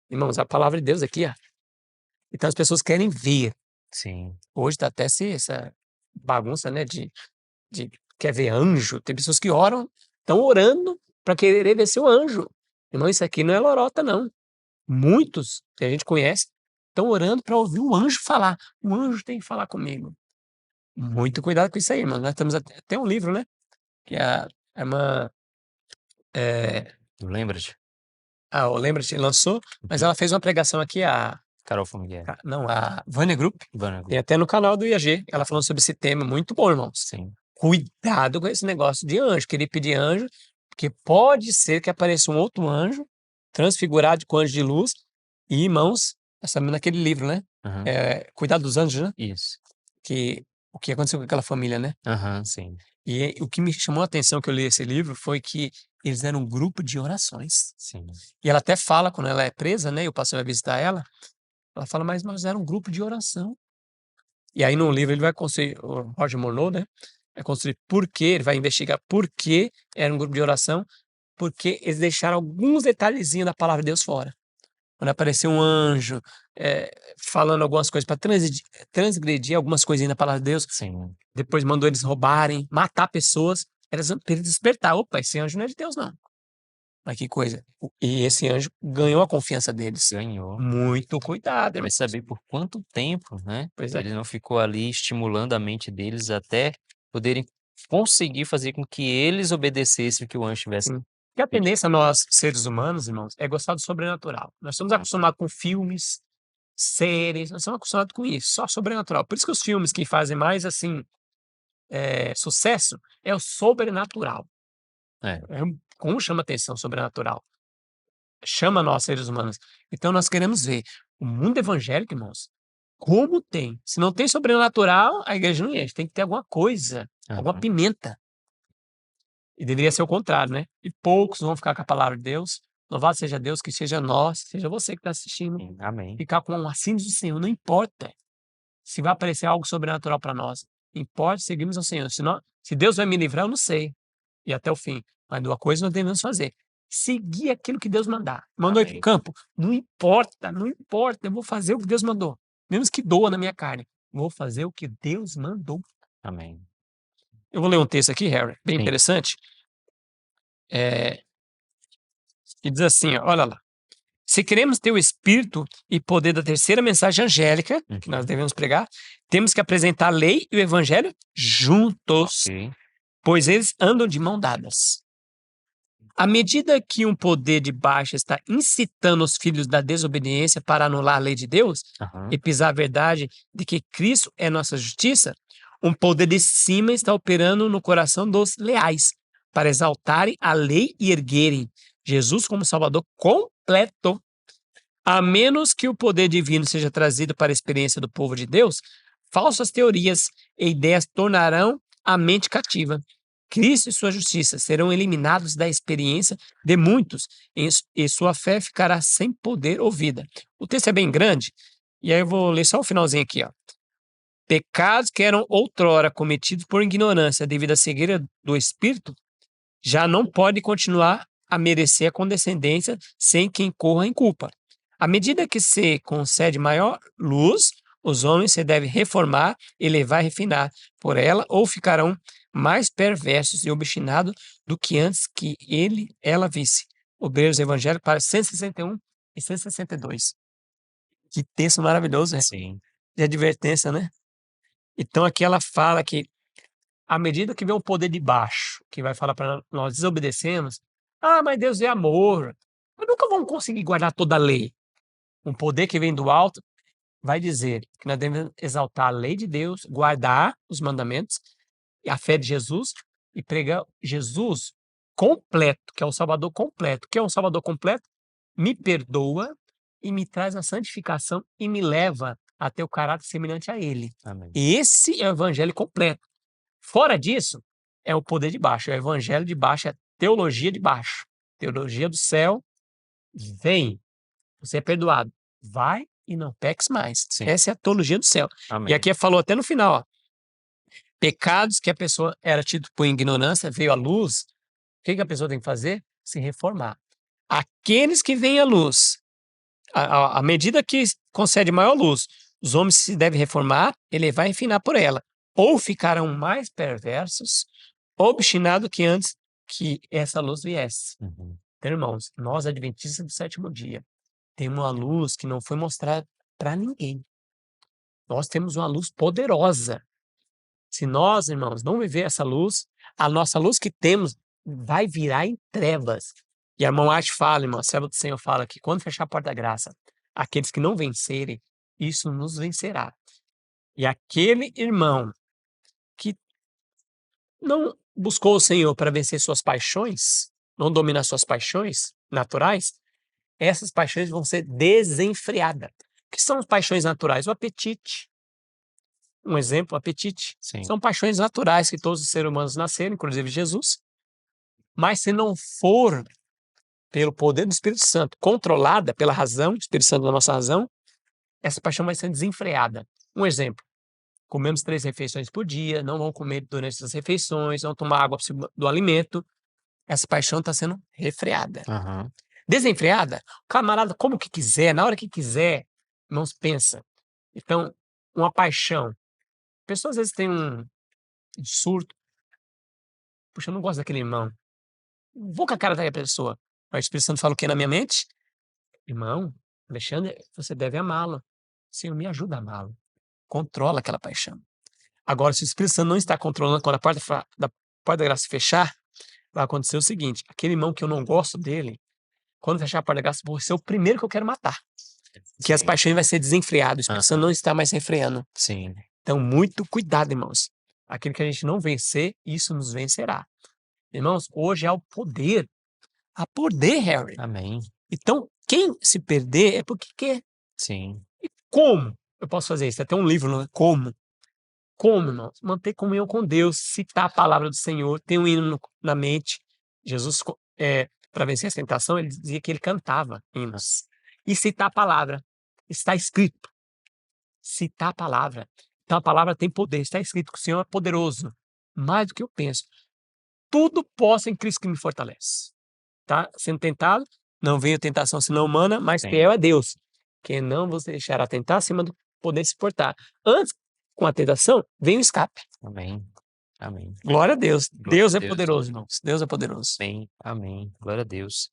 Irmãos, a palavra de Deus aqui, ó. Então, as pessoas querem ver. Sim. Hoje tá até essa bagunça, né, de quer ver anjo. Tem pessoas que estão orando para querer ver seu anjo. Irmão, isso aqui não é lorota, não. Muitos que a gente conhece estão orando para ouvir o anjo falar. O anjo tem que falar comigo. Muito cuidado com isso aí, irmão. Nós temos até um livro, né? Que a irmã. É, Lembra-te? o Lembra-te lançou, mas Uhum. ela fez uma pregação aqui, Carol Formiguera. não, a Vânia Group, Vânia tem Group. até no canal do IAG, ela falando sobre esse tema, muito bom, irmãos. Sim. Cuidado com esse negócio de anjo, querer pedir anjo, porque pode ser que apareça um outro anjo, transfigurado com anjo de luz, e irmãos, nós estamos naquele livro, né? Aham. Cuidado dos Anjos, né? Isso. O que aconteceu com aquela família, né? Aham, sim. E o que me chamou a atenção que eu li esse livro foi que eles eram um grupo de orações. Sim. E ela até fala, quando ela é presa, né? E o pastor vai visitar ela fala, mas nós era um grupo de oração. E aí no livro ele vai construir, o Roger Morneau, né? Vai construir por quê, ele vai investigar por que era um grupo de oração, porque eles deixaram alguns detalhezinhos da palavra de Deus fora. Quando apareceu um anjo falando algumas coisas para transgredir algumas coisinhas da palavra de Deus, Sim. depois mandou eles roubarem, matar pessoas, para eles despertar. Opa, esse anjo não é de Deus, não. Mas que coisa. E esse anjo ganhou a confiança deles. Ganhou. Muito cuidado, Vai irmão. saber por quanto tempo, né? Pois é. Ele não ficou ali estimulando a mente deles até poderem conseguir fazer com que eles obedecessem o que o anjo tivesse Sim. Porque a pedido. tendência nós, seres humanos, irmãos, é gostar do sobrenatural. Nós estamos acostumados com filmes, séries, nós estamos acostumados com isso, só sobrenatural. Por isso que os filmes que fazem mais, assim, sucesso é o sobrenatural. É. Como chama atenção o sobrenatural? Chama nós, seres humanos. Então nós queremos ver o mundo evangélico, irmãos, como tem. Se não tem sobrenatural, a igreja não enche. Tem que ter alguma coisa, alguma Aham. pimenta. E deveria ser o contrário, né? E poucos vão ficar com a palavra de Deus. Louvado seja Deus, que seja nós, seja você que está assistindo, Sim, amém. ficar com um assim do Senhor. Não importa se vai aparecer algo sobrenatural para nós. Importa seguirmos ao Senhor. Se Deus vai me livrar, eu não sei. E até o fim. Mas uma coisa nós devemos fazer: seguir aquilo que Deus mandar. Mandou ir para o Amém. campo? Não importa, não importa. Eu vou fazer o que Deus mandou. Mesmo que doa na minha carne. Vou fazer o que Deus mandou. Amém. Eu vou ler um texto aqui, Harry, bem Sim. interessante. Que diz assim, ó, olha lá. Se queremos ter o espírito e poder da terceira mensagem angélica, que nós devemos pregar, temos que apresentar a lei e o evangelho juntos, Ok. pois eles andam de mão dadas. À medida que um poder de baixo está incitando os filhos da desobediência para anular a lei de Deus Aham. e pisar a verdade de que Cristo é nossa justiça, um poder de cima está operando no coração dos leais para exaltarem a lei e erguerem Jesus como Salvador completo. A menos que o poder divino seja trazido para a experiência do povo de Deus, falsas teorias e ideias tornarão a mente cativa. Cristo e sua justiça serão eliminados da experiência de muitos e sua fé ficará sem poder ou vida. O texto é bem grande, e aí eu vou ler só o finalzinho aqui, ó. Pecados que eram outrora cometidos por ignorância devido à cegueira do espírito, já não pode continuar a merecer a condescendência sem que incorra em culpa. À medida que se concede maior luz, os homens se devem reformar, elevar e refinar por ela, ou ficarão mais perversos e obstinados do que antes que ela visse. Obreiros Evangélicos para 161 e 162. Que texto maravilhoso, Sim. de advertência, né? Então aqui ela fala que à medida que vem o poder de baixo, que vai falar para nós desobedecemos, mas Deus é amor. Nós nunca vamos conseguir guardar toda a lei. Um poder que vem do alto vai dizer que nós devemos exaltar a lei de Deus, guardar os mandamentos, e a fé de Jesus e pregar Jesus completo, que é o Salvador completo. Que é um Salvador completo? Me perdoa e me traz a santificação e me leva a ter o caráter semelhante a Ele. Amém. Esse é o evangelho completo. Fora disso, é o poder de baixo, é o evangelho de baixo, é a teologia de baixo. Teologia do céu, vem, você é perdoado, vai e não peques mais. Sim. Essa é a teologia do céu. Amém. E aqui falou até no final, ó, pecados que a pessoa era tido por ignorância, veio à luz, o que a pessoa tem que fazer? Se reformar. Aqueles que vêm à luz, à medida que concede maior luz, os homens se devem reformar, elevar e refinar por ela. Ou ficarão mais perversos, obstinados que antes que essa luz viesse. Uhum. Então, irmãos, nós, adventistas do sétimo dia, temos uma luz que não foi mostrada para ninguém. Nós temos uma luz poderosa. Se nós, irmãos, não viver essa luz, a nossa luz que temos vai virar em trevas. E a irmã Arte fala, irmão, a serva do Senhor fala que quando fechar a porta da graça, aqueles que não vencerem, isso nos vencerá. E aquele irmão que não buscou o Senhor para vencer suas paixões, não dominar suas paixões naturais, essas paixões vão ser desenfreadas. O que são as paixões naturais? O apetite. Um exemplo, o apetite. Sim. São paixões naturais que todos os seres humanos nasceram, inclusive Jesus. Mas se não for pelo poder do Espírito Santo, controlada pela razão, o Espírito Santo da nossa razão, essa paixão vai ser desenfreada. Um exemplo, comemos 3 refeições por dia, não vão comer durante essas refeições, não tomar água do alimento. Essa paixão está sendo refreada. Aham. Desenfreada, o camarada, como que quiser, na hora que quiser, não se pensa. Então, uma paixão. Pessoas às vezes têm um surto. Puxa, eu não gosto daquele irmão. Vou com a cara da pessoa. Aí o Espírito Santo fala o que na minha mente? Irmão, Alexandre, você deve amá-lo. Senhor, me ajuda a amá-lo. Controla aquela paixão. Agora, se o Espírito Santo não está controlando, quando a porta da graça fechar, vai acontecer o seguinte: aquele irmão que eu não gosto dele, quando fechar a porta da graça, vou ser o primeiro que eu quero matar. que as Sim. paixões vai ser desenfreado, o Espírito Santo Aham. não está mais refreando. Sim. Então, muito cuidado, irmãos. Aquilo que a gente não vencer, isso nos vencerá. Irmãos, hoje há o poder. Há poder, Harry. Amém. Então, quem se perder é porque quer. Sim. E como eu posso fazer isso? Até um livro, não é? Como? Como, irmãos? Manter comunhão com Deus, citar a palavra do Senhor, ter um hino na mente. Jesus, para vencer a tentação, ele dizia que ele cantava hinos. E citar a palavra. Está escrito. Citar a palavra. Então a palavra tem poder. Está escrito que o Senhor é poderoso. Mais do que eu penso. Tudo posso em Cristo que me fortalece. Tá sendo tentado, não veio tentação senão humana, mas Sim. fiel é Deus, que não vos deixará tentar acima do poder de suportar. Antes, com a tentação, vem o escape. Amém. Amém. Glória a Deus. Glória Deus a é Deus. poderoso, irmãos. Deus é poderoso. Amém. Amém. Glória a Deus.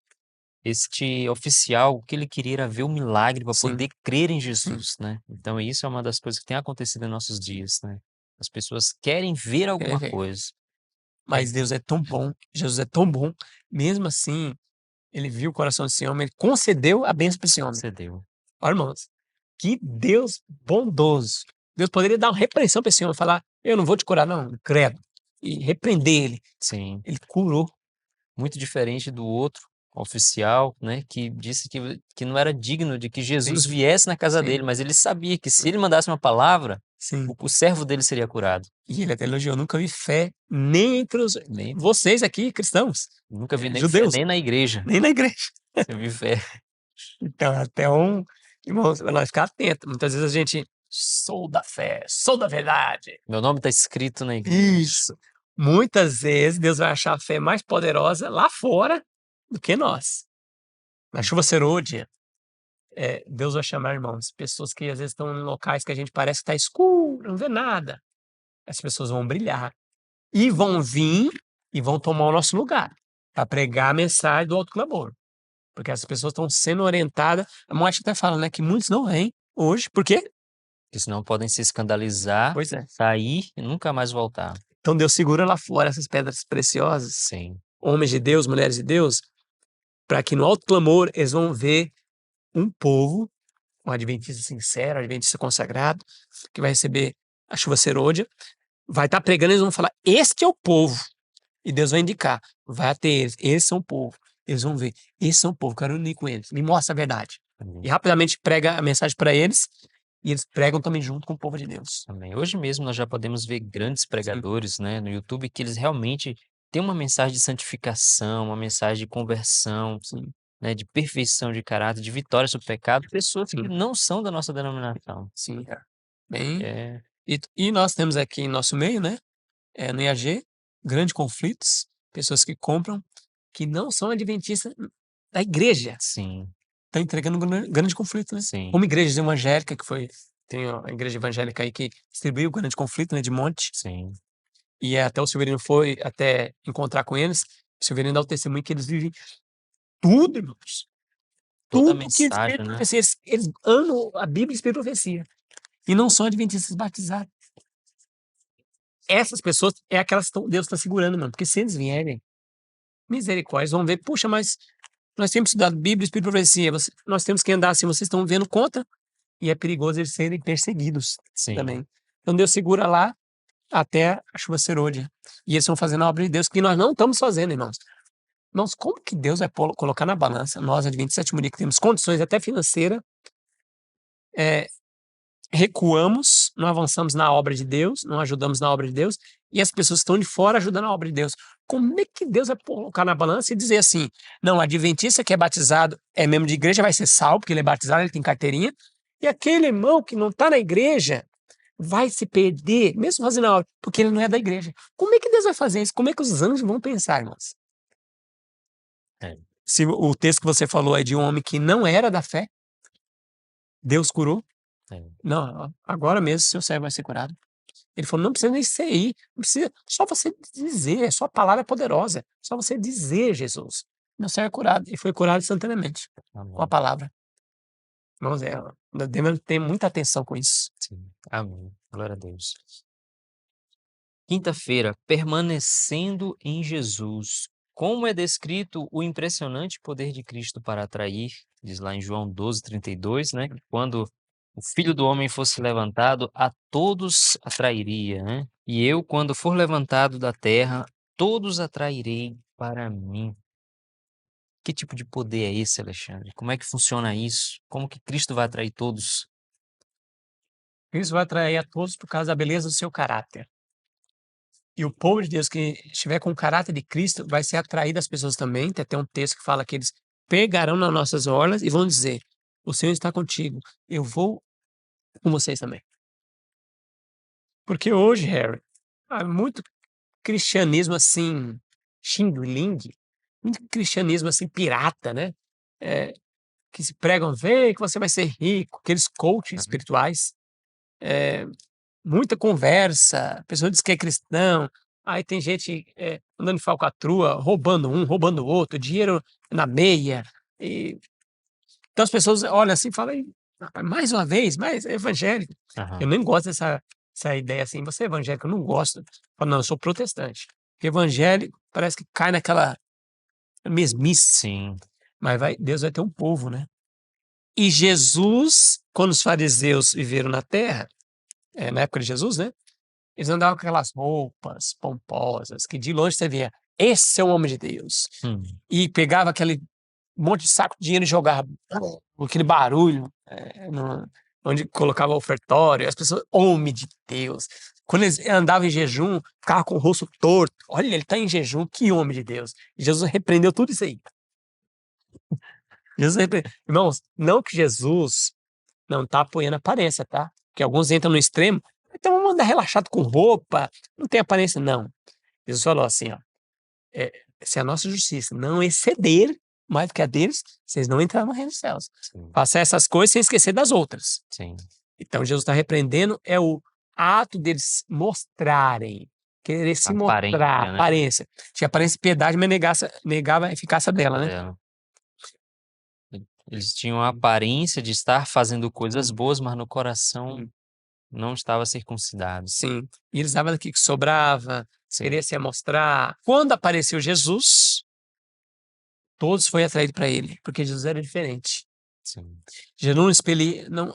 Este oficial, o que ele queria era ver o milagre para Sim, poder crer em sim. Jesus, né? Então isso é uma das coisas que tem acontecido em nossos dias, né? As pessoas querem ver alguma ver. coisa. Mas Deus é tão bom, Jesus é tão bom, mesmo assim, ele viu o coração desse homem, ele concedeu a bênção para esse homem. Concedeu. Olha, irmãos, que Deus bondoso. Deus poderia dar uma repreensão para esse homem, falar, eu não vou te curar não, credo. E repreender ele. Sim. Ele curou. Muito diferente do outro oficial, né, que disse que não era digno de que Jesus Sim, viesse na casa sim, dele, mas ele sabia que se ele mandasse uma palavra, sim. o servo dele seria curado. E ele até elogiou, nunca vi fé nem entre Nem, vocês aqui, cristãos, nunca vi nem fé judeus, nem na igreja. nem na igreja. Eu vi fé. Então, irmãos, para nós ficar atentos. Muitas vezes a gente, sou da fé, sou da verdade. Meu nome está escrito na igreja. Isso. Muitas vezes Deus vai achar a fé mais poderosa lá fora do que nós. Na chuva serôdia, Deus vai chamar, irmãos, pessoas que às vezes estão em locais que a gente parece que está escuro, não vê nada. As pessoas vão brilhar. E vão vir e vão tomar o nosso lugar para pregar a mensagem do alto clamor. Porque essas pessoas estão sendo orientadas. A Moate até fala, né, que muitos não vêm hoje. Por quê? Porque senão podem se escandalizar, Pois é. sair e nunca mais voltar. Então Deus segura lá fora essas pedras preciosas, Sim. homens de Deus, mulheres de Deus, para que no alto clamor eles vão ver um povo, um adventista sincero, um adventista consagrado, que vai receber a chuva serôdia, vai estar pregando, eles vão falar, este é o povo. E Deus vai indicar, vai até eles, eles são o povo. Eles vão ver, esses são o povo, quero unir com eles, me mostra a verdade. Amém. E rapidamente prega a mensagem para eles, e eles pregam também junto com o povo de Deus. Amém. Hoje mesmo nós já podemos ver grandes pregadores, né, no YouTube que eles realmente têm uma mensagem de santificação, uma mensagem de conversão, Sim, né, de perfeição de caráter, de vitória sobre o pecado, pessoas que sim, não são da nossa denominação. sim. Bem, É, e nós temos aqui em nosso meio, né, no IAG, grandes conflitos, pessoas que compram, que não são adventistas da igreja, sim, estão entregando um grande conflito, né? sim, Como igreja evangélica, tem a igreja evangélica aí que distribuiu o grande conflito, né, de monte, sim. e até o Silverino foi até encontrar com eles, o Silverino dá o testemunho que eles vivem tudo, irmãos. Toda a Tudo que mensagem, Espírito né? profecia, eles amam a Bíblia e Espírito profecia. E não são adventistas batizados. Essas pessoas é aquelas que Deus está segurando, mano. Porque se eles vierem, misericórdia, eles vão ver, puxa, mas nós temos estudado Bíblia e Espírito profecia. Nós temos que andar assim, vocês estão vendo contra. E é perigoso eles serem perseguidos Sim, também. Então Deus segura lá até a chuva serôdia. E eles estão fazendo a obra de Deus que nós não estamos fazendo, irmãos. Irmãos, como que Deus vai colocar na balança, nós, Adventistas do Sétimo Dia, que temos condições até financeiras, recuamos, não avançamos na obra de Deus, não ajudamos na obra de Deus, e as pessoas que estão de fora ajudando a obra de Deus. Como é que Deus vai colocar na balança e dizer assim, não, adventista que é batizado, é membro de igreja, vai ser salvo, porque ele é batizado, ele tem carteirinha, e aquele irmão que não está na igreja vai se perder, mesmo fazendo a obra, porque ele não é da igreja. Como é que Deus vai fazer isso? Como é que os anjos vão pensar, irmãos? é, Se o texto que você falou é de um homem que não era da fé, Deus curou, é. não, agora mesmo seu servo vai ser curado. Ele falou, não precisa nem ser aí, não precisa, só você dizer, sua palavra é poderosa, só você dizer, Jesus. Meu servo é curado, e foi curado instantaneamente, com a Amém. palavra. Irmãos, devemos ter muita atenção com isso. Sim. Amém. Glória a Deus. Quinta-feira, permanecendo em Jesus. Como é descrito o impressionante poder de Cristo para atrair, Diz lá em João 12:32, né? Que quando o Filho do Homem fosse levantado, a todos atrairia, né? E eu, quando for levantado da terra, todos atrairei para mim. Que tipo de poder é esse, Alexandre? Como é que funciona isso? Como que Cristo vai atrair todos? Isso vai atrair a todos por causa da beleza do seu caráter. E o povo de Deus que estiver com o caráter de Cristo vai ser atraído às pessoas também. Tem até um texto que fala que eles pegarão nas nossas orlas e vão dizer: o Senhor está contigo, eu vou com vocês também. Porque hoje, Harry, há muito cristianismo assim, xing-ling, muito cristianismo assim, pirata, né? É, que se pregam, vê que você vai ser rico, aqueles coaches espirituais, muita conversa, a pessoa diz que é cristão, aí tem gente andando de falcatrua, roubando um, roubando o outro, dinheiro na meia. Então as pessoas olham assim e falam: "Ih, rapaz, mais uma vez, mais evangélico." Eu Aham. nem gosto dessa ideia assim, você é evangélico, eu não gosto. Eu falo, não, eu sou protestante. Porque evangélico parece que cai naquela mesmice, Sim. mas Deus vai ter um povo, né? E Jesus, quando os fariseus viveram na terra, na época de Jesus, né? Eles andavam com aquelas roupas pomposas, que de longe você via, esse é o homem de Deus. Hum. E pegava aquele monte de saco de dinheiro e jogava com aquele barulho onde colocava o ofertório. As pessoas, homem de Deus. Quando eles andavam em jejum, ficava com o rosto torto. Olha, ele está em jejum, que homem de Deus. E Jesus repreendeu tudo isso aí. Irmãos, não que Jesus não está apoiando a aparência, tá? Porque alguns entram no extremo, então vamos andar relaxado com roupa, não tem aparência, não. Jesus falou assim, ó, se a nossa justiça não exceder mais do que a deles, vocês não entrarão no reino dos céus. Sim. Faça essas coisas sem esquecer das outras. Sim. Então Jesus está repreendendo é o ato deles mostrarem, querer se Aparência, mostrar, né? aparência. Tinha aparência de piedade, mas negava a eficácia dela, né? Dela. Eles tinham a aparência de estar fazendo coisas boas, mas no coração não estava circuncidado. Sim. E eles davam daqui que sobrava, Sim. queria se amostrar. Quando apareceu Jesus, todos foram atraídos para ele, porque Jesus era diferente. Sim. Jesus não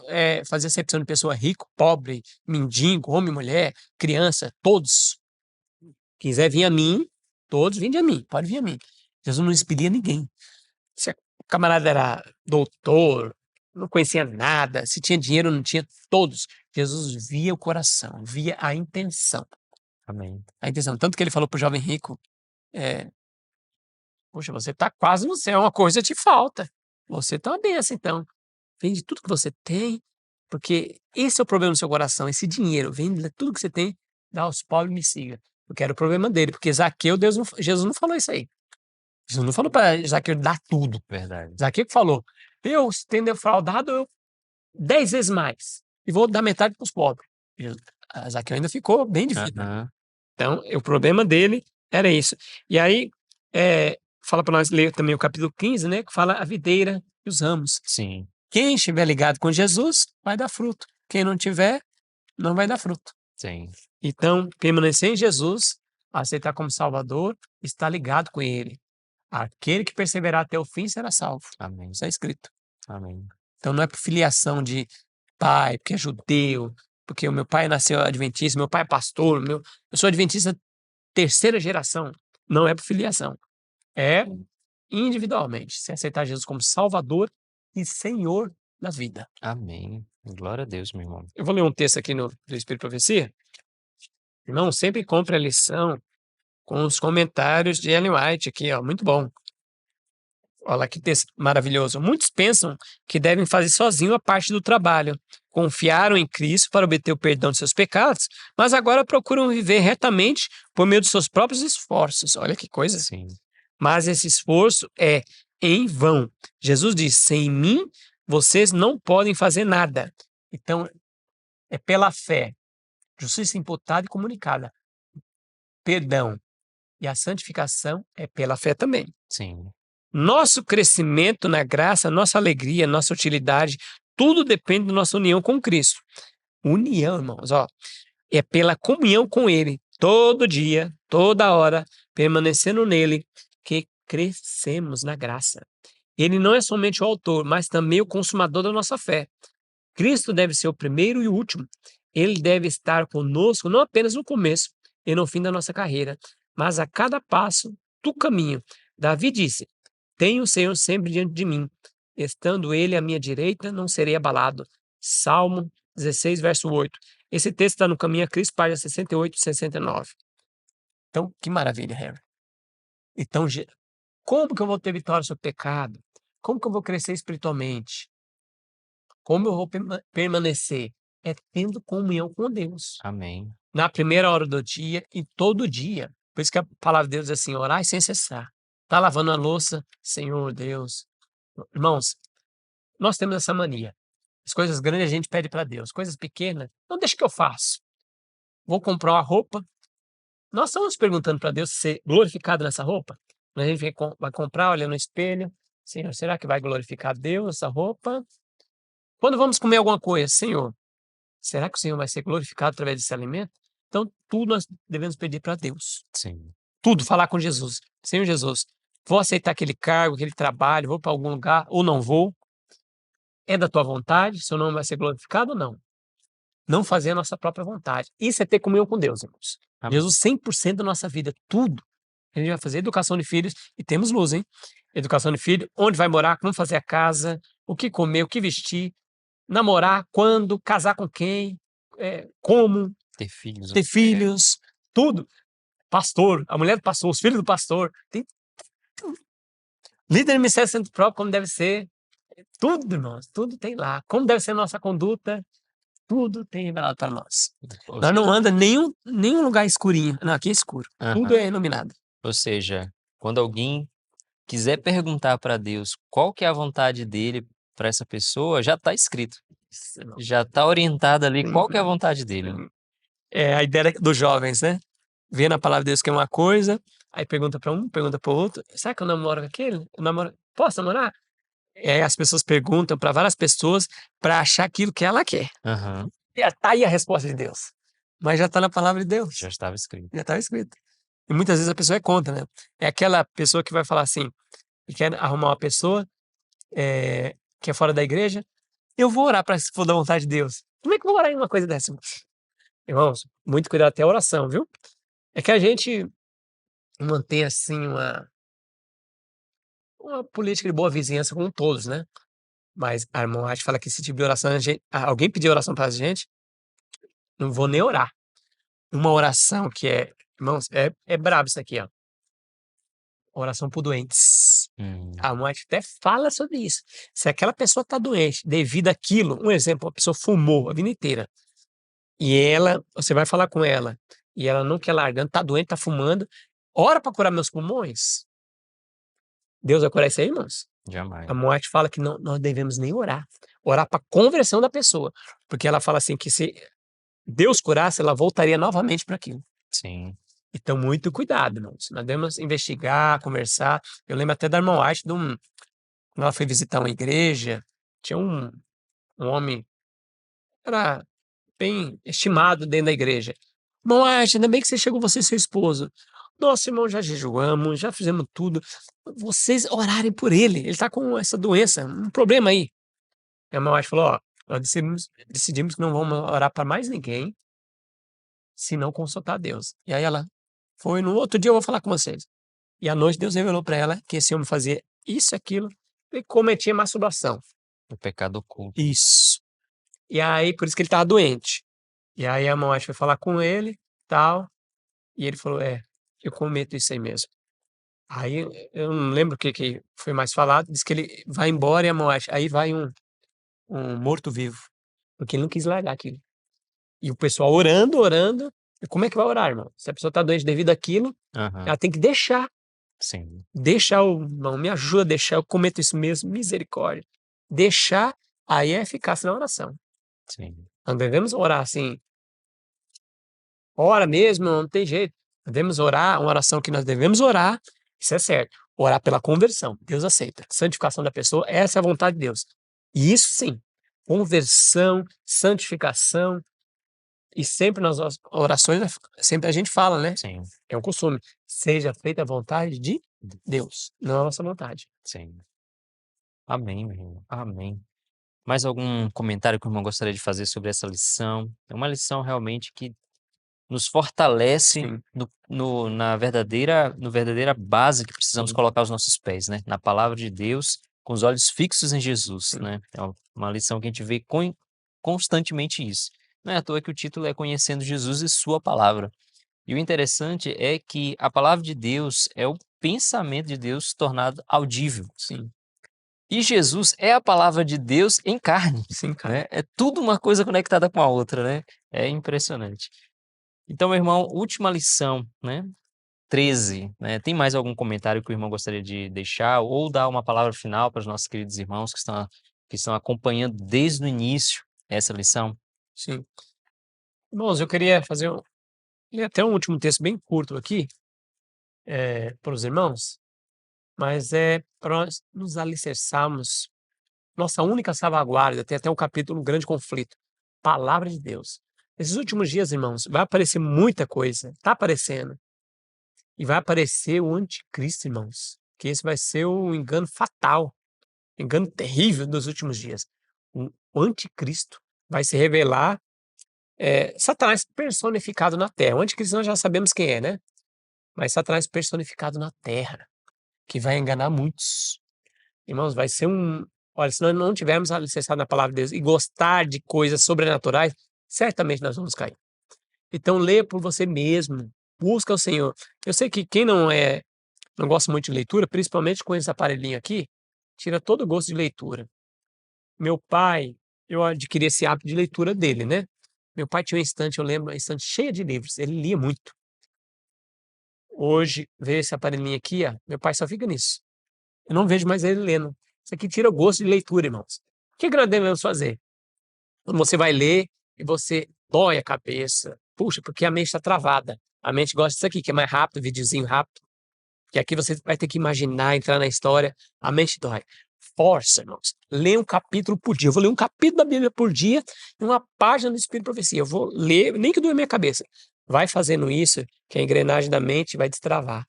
fazia acepção de pessoa rico, pobre, mendigo, homem, mulher, criança, todos. Quiser vir a mim, todos vinde a mim, pode vir a mim. Jesus não expelia ninguém. Se o camarada era doutor, não conhecia nada, se tinha dinheiro, não tinha, todos. Jesus via o coração, via a intenção. Amém. A intenção. Tanto que ele falou para o jovem rico, poxa, você está quase no céu, uma coisa te falta. Você está uma benção, então. Vende tudo que você tem, porque esse é o problema do seu coração, esse dinheiro. Vende tudo que você tem, dá aos pobres e me siga. Porque era o problema dele, porque Zaqueu, Jesus não falou isso aí. Jesus não falou para Zaqueu dar tudo. Verdade. Zaqueu que falou, eu tendo defraudado, 10 vezes mais. E vou dar metade para os pobres. Zaqueu ainda ficou bem de vida. Aham. Então, o problema dele era isso. E aí, fala para nós ler também o capítulo 15, né? Que fala a videira e os ramos. Sim. Quem estiver ligado com Jesus vai dar fruto. Quem não tiver, não vai dar fruto. Sim. Então, permanecer em Jesus, aceitar como Salvador, está ligado com Ele. Aquele que perseverar até o fim será salvo. Amém. Isso é escrito. Amém. Então, não é por filiação de pai, porque é judeu, porque o meu pai nasceu adventista, meu pai é pastor, eu sou adventista terceira geração. Não é por filiação. É individualmente. Se aceitar Jesus como Salvador e Senhor da vida. Amém. Glória a Deus, meu irmão. Eu vou ler um texto aqui do Espírito e Profecia. Irmão, sempre compre a lição com os comentários de Ellen White aqui, ó, muito bom. Olha que texto maravilhoso. Muitos pensam que devem fazer sozinho a parte do trabalho. Confiaram em Cristo para obter o perdão de seus pecados, mas agora procuram viver retamente por meio dos seus próprios esforços. Olha que coisa. Sim. Mas esse esforço é em vão. Jesus diz: sem mim, vocês não podem fazer nada. Então, é pela fé. Justiça imputada e comunicada. Perdão e a santificação é pela fé também. Sim. Nosso crescimento na graça, nossa alegria, nossa utilidade, tudo depende da nossa união com Cristo. União, irmãos, ó, é pela comunhão com Ele, todo dia, toda hora, permanecendo nele, que crescemos na graça. Ele não é somente o autor, mas também o consumador da nossa fé. Cristo deve ser o primeiro e o último. Ele deve estar conosco não apenas no começo e no fim da nossa carreira, mas a cada passo do caminho. Davi disse: Tenho o Senhor sempre diante de mim. Estando ele à minha direita, não serei abalado. Salmo 16, verso 8. Esse texto está no Caminho a Cristo, página 68 e 69. Então, que maravilha, Harry. Então, como que eu vou ter vitória sobre o pecado? Como que eu vou crescer espiritualmente? Como eu vou permanecer? É tendo comunhão com Deus. Amém. Na primeira hora do dia e todo dia. Por isso que a palavra de Deus diz assim: orai sem cessar. Tá lavando a louça, Senhor Deus. Irmãos, nós temos essa mania. As coisas grandes a gente pede para Deus. Coisas pequenas, não deixa que eu faço. Vou comprar uma roupa. Nós estamos perguntando para Deus ser glorificado nessa roupa. Quando a gente vai comprar, olha no espelho. Senhor, será que vai glorificar Deus essa roupa? Quando vamos comer alguma coisa, Senhor, será que o Senhor vai ser glorificado através desse alimento? Então, tudo nós devemos pedir para Deus. Sim. Tudo, falar com Jesus. Senhor Jesus, vou aceitar aquele cargo, aquele trabalho, vou para algum lugar ou não vou? É da tua vontade? Seu nome vai ser glorificado ou não? Não fazer a nossa própria vontade. Isso é ter comunhão com Deus, irmãos. Amém. Jesus, 100% da nossa vida, tudo. A gente vai fazer educação de filhos e temos luz, hein? Educação de filho, onde vai morar, como fazer a casa, o que comer, o que vestir, namorar, quando, casar com quem, como, Ter filhos. ter filhos, tudo. Pastor, a mulher do pastor, os filhos do pastor, tem tudo. Líder do Ministério Centro Próprio, como deve ser, tudo, irmãos, tudo tem lá. Como deve ser a nossa conduta, tudo tem revelado para nós. Ou Nós não seja, anda nenhum lugar escurinho. Não, aqui é escuro. Tudo aham. é iluminado. Ou seja, quando alguém quiser perguntar para Deus qual que é a vontade dele para essa pessoa, já está escrito. Isso, irmão. Já está orientado ali qual que é a Sim. vontade dele. É a ideia dos jovens, né? Vê na palavra de Deus que é uma coisa, aí pergunta para um, pergunta para o outro. Será que eu namoro com aquele? Eu namoro... Posso namorar? As pessoas perguntam para várias pessoas para achar aquilo que ela quer. Aham. E tá aí a resposta de Deus. Mas já está na palavra de Deus. Já estava escrito. Já estava escrito. E muitas vezes a pessoa é contra, né? É aquela pessoa que vai falar assim, e quer arrumar uma pessoa que é fora da igreja. Eu vou orar para se for da vontade de Deus. Como é que eu vou orar em uma coisa dessa? Irmãos, muito cuidado até a oração, viu? É que a gente mantém assim uma política de boa vizinhança com todos, né? Mas a irmã White fala que esse tipo de oração, alguém pedir oração pra gente, não vou nem orar. Uma oração que irmãos, é brabo isso aqui, ó. Oração por doentes. A irmã White até fala sobre isso. Se aquela pessoa tá doente devido àquilo, um exemplo, a pessoa fumou a vida inteira, e você vai falar com ela, e ela não quer largando, tá doente, tá fumando, ora para curar meus pulmões. Deus vai curar isso aí, irmãos? Jamais. A Moate fala que não, nós devemos nem orar. Orar para conversão da pessoa. Porque ela fala assim que se Deus curasse, ela voltaria novamente para aquilo. Sim. Então, muito cuidado, irmãos. Nós devemos investigar, conversar. Eu lembro até da irmã White, quando ela foi visitar uma igreja, tinha um homem, era bem estimado dentro da igreja. Irmão White, ainda bem que você chegou, você e seu esposo. Nossa, irmão, já jejuamos, já fizemos tudo. Vocês orarem por ele. Ele está com essa doença, um problema aí. A irmã White falou: ó, nós decidimos que não vamos orar para mais ninguém se não consultar Deus. E aí ela foi, no outro dia eu vou falar com vocês. E à noite Deus revelou para ela que esse homem fazia isso, aquilo, e cometia masturbação. O pecado oculto. Isso. E aí, por isso que ele estava doente. E aí a irmã White foi falar com ele, tal, e ele falou: eu cometo isso aí mesmo. Aí eu não lembro o que foi mais falado, diz que ele vai embora e a irmã White, aí vai um morto-vivo, porque ele não quis largar aquilo. E o pessoal orando, orando. E como é que vai orar, irmão? Se a pessoa está doente devido àquilo, Aham. ela tem que deixar. Sim. Deixar irmão, me ajuda a deixar, eu cometo isso mesmo, misericórdia. Deixar, aí é eficácia na oração. Sim. Não devemos orar assim, ora mesmo, não tem jeito. Devemos orar, uma oração que nós devemos orar, isso é certo. Orar pela conversão, Deus aceita. Santificação da pessoa, essa é a vontade de Deus. E isso sim, conversão, santificação, e sempre nas orações, sempre a gente fala, né? Sim. É um costume. Seja feita a vontade de Deus, não a nossa vontade. Sim. Amém, meu irmão. Amém. Mais algum comentário que o irmão gostaria de fazer sobre essa lição? É uma lição realmente que nos fortalece Sim, no verdadeira base que precisamos sim, colocar os nossos pés, né? Na palavra de Deus, com os olhos fixos em Jesus, sim, né? É uma lição que a gente vê constantemente isso. Não é à toa que o título é Conhecendo Jesus e Sua Palavra. E o interessante é que a palavra de Deus é o pensamento de Deus tornado audível. sim, E Jesus é a palavra de Deus em carne, sim, cara. né? É tudo uma coisa conectada com a outra, né? É impressionante. Então, meu irmão, última lição, né? 13, né? Tem mais algum comentário que o irmão gostaria de deixar ou dar uma palavra final para os nossos queridos irmãos que estão acompanhando desde o início essa lição? Sim. Irmãos, eu queria ler até um último texto bem curto aqui, para os irmãos, mas é para nós nos alicerçarmos. Nossa única salvaguarda, tem até um capítulo, um grande conflito. Palavra de Deus. Nesses últimos dias, irmãos, vai aparecer muita coisa. Está aparecendo. E vai aparecer o anticristo, irmãos. Que esse vai ser o engano fatal, engano terrível dos últimos dias. O anticristo vai se revelar, Satanás personificado na terra. O anticristo nós já sabemos quem é, né? Mas Satanás personificado na terra, que vai enganar muitos. Irmãos, vai ser um. Olha, se nós não tivermos alicerçado na palavra de Deus e gostar de coisas sobrenaturais, certamente nós vamos cair. Então, leia por você mesmo, busca o Senhor. Eu sei que quem não gosta muito de leitura, principalmente com esse aparelhinho aqui, tira todo o gosto de leitura. Meu pai, eu adquiri esse hábito de leitura dele, né? Meu pai tinha uma estante, eu lembro, uma estante cheia de livros. Ele lia muito. Hoje, ver esse aparelhinho aqui, ó, meu pai só fica nisso. Eu não vejo mais ele lendo. Isso aqui tira o gosto de leitura, irmãos. O que nós devemos fazer? Quando você vai ler e você dói a cabeça, puxa, porque a mente está travada. A mente gosta disso aqui, que é mais rápido, videozinho rápido. Que aqui você vai ter que imaginar, entrar na história. A mente dói. Força, irmãos. Lê um capítulo por dia. Eu vou ler um capítulo da Bíblia por dia e uma página do Espírito e Profecia. Eu vou ler, nem que doa a minha cabeça. Vai fazendo isso, que a engrenagem da mente vai destravar.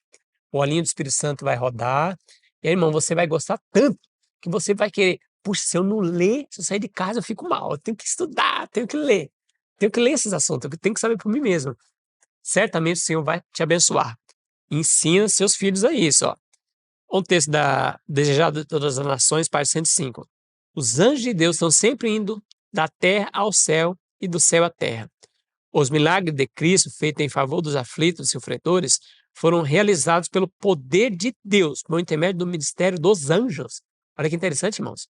O olhinho do Espírito Santo vai rodar. E aí, irmão, você vai gostar tanto que você vai querer. Puxa, se eu não ler, se eu sair de casa, eu fico mal. Eu tenho que estudar, tenho que ler. Tenho que ler esses assuntos, eu tenho que saber por mim mesmo. Certamente o Senhor vai te abençoar. Ensina seus filhos a isso, ó. Um texto da Desejado de Todas as Nações, página 105. Os anjos de Deus estão sempre indo da terra ao céu e do céu à terra. Os milagres de Cristo feitos em favor dos aflitos e sofredores foram realizados pelo poder de Deus, por intermédio do ministério dos anjos. Olha que interessante, irmãos.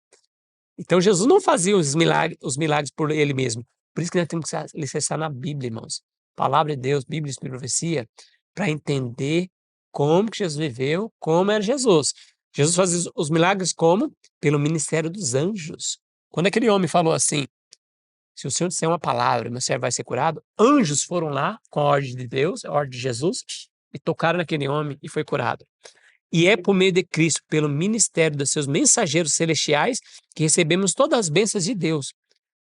Então Jesus não fazia os milagres por ele mesmo. Por isso que nós temos que se alicerçar na Bíblia, irmãos. Palavra de Deus, Bíblia e profecia, para entender como que Jesus viveu, como era Jesus. Jesus fazia os milagres como? Pelo ministério dos anjos. Quando aquele homem falou assim, se o Senhor disser uma palavra, meu servo vai ser curado, anjos foram lá com a ordem de Deus, a ordem de Jesus, e tocaram naquele homem e foi curado. E é por meio de Cristo, pelo ministério dos seus mensageiros celestiais, que recebemos todas as bênçãos de Deus.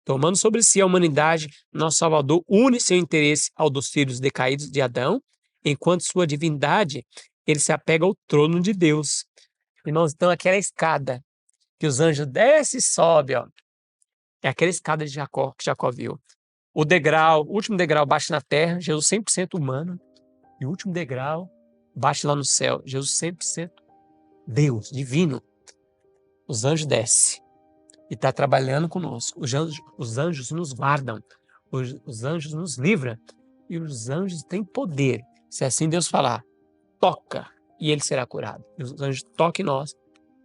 Tomando sobre si a humanidade, nosso Salvador une seu interesse ao dos filhos decaídos de Adão, enquanto sua divindade, ele se apega ao trono de Deus. Irmãos, então aquela escada que os anjos descem e sobem, ó, é aquela escada de Jacó, que Jacó viu. O último degrau baixa na terra, Jesus 100% humano, e o último degrau baixa lá no céu, Jesus 100% Deus, divino. Os anjos descem e está trabalhando conosco. Os anjos nos guardam, os anjos nos livram e os anjos têm poder. Se assim Deus falar, toca e ele será curado. E os anjos tocam em nós.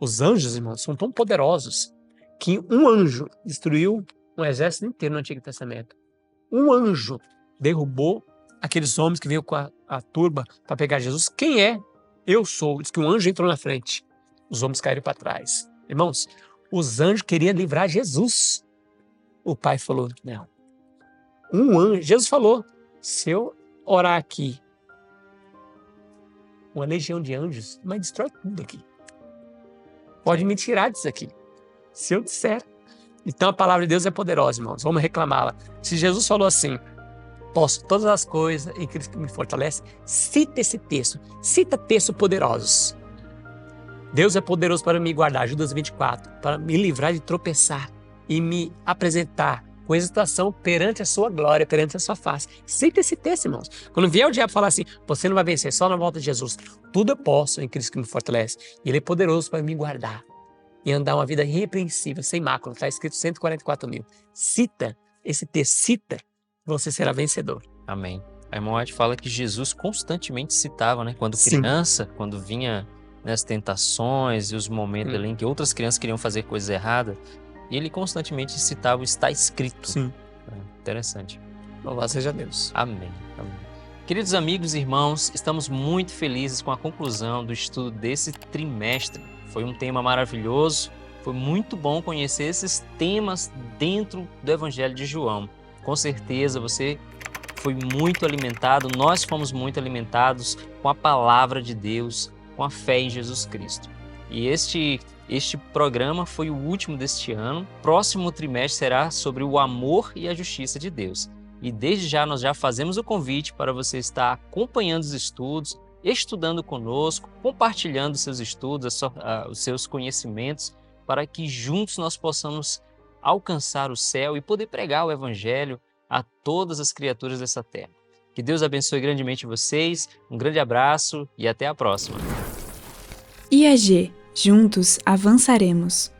Os anjos, irmãos, são tão poderosos que um anjo destruiu um exército inteiro no Antigo Testamento. Um anjo derrubou aqueles homens que veio com a turba para pegar Jesus. Quem é? Eu sou. Diz que um anjo entrou na frente. Os homens caíram para trás. Irmãos, os anjos queriam livrar Jesus. O pai falou, não. Um anjo, Jesus falou, se eu orar aqui, uma legião de anjos, mas destrói tudo aqui. Pode me tirar disso aqui. Se eu disser. Então a palavra de Deus é poderosa, irmãos. Vamos reclamá-la. Se Jesus falou assim, posso todas as coisas em Cristo que me fortalece, cita esse texto. Cita textos poderosos. Deus é poderoso para me guardar, Judas 24, para me livrar de tropeçar e me apresentar com exultação perante a sua glória, perante a sua face. Sinta esse texto, irmãos. Quando vier o diabo falar assim, você não vai vencer, só na volta de Jesus. Tudo eu posso em Cristo que me fortalece. E Ele é poderoso para me guardar e andar uma vida irrepreensível, sem mácula. Está escrito 144 mil. Cita esse texto, cita, você será vencedor. Amém. A irmã White fala que Jesus constantemente citava, né? Quando Sim. criança, quando vinha as tentações e os momentos ali em que outras crianças queriam fazer coisas erradas, ele constantemente citava o está escrito. Sim. Interessante. Louvado seja Deus. Amém. Amém. Queridos amigos e irmãos, estamos muito felizes com a conclusão do estudo desse trimestre. Foi um tema maravilhoso, foi muito bom conhecer esses temas dentro do Evangelho de João. Com certeza você foi muito alimentado, nós fomos muito alimentados com a palavra de Deus, com a fé em Jesus Cristo. E este programa foi o último deste ano. Próximo trimestre será sobre o amor e a justiça de Deus. E desde já nós já fazemos o convite para você estar acompanhando os estudos, estudando conosco, compartilhando seus estudos, os seus conhecimentos, para que juntos nós possamos alcançar o céu e poder pregar o Evangelho a todas as criaturas dessa terra. Que Deus abençoe grandemente vocês, um grande abraço e até a próxima. IAG, juntos avançaremos.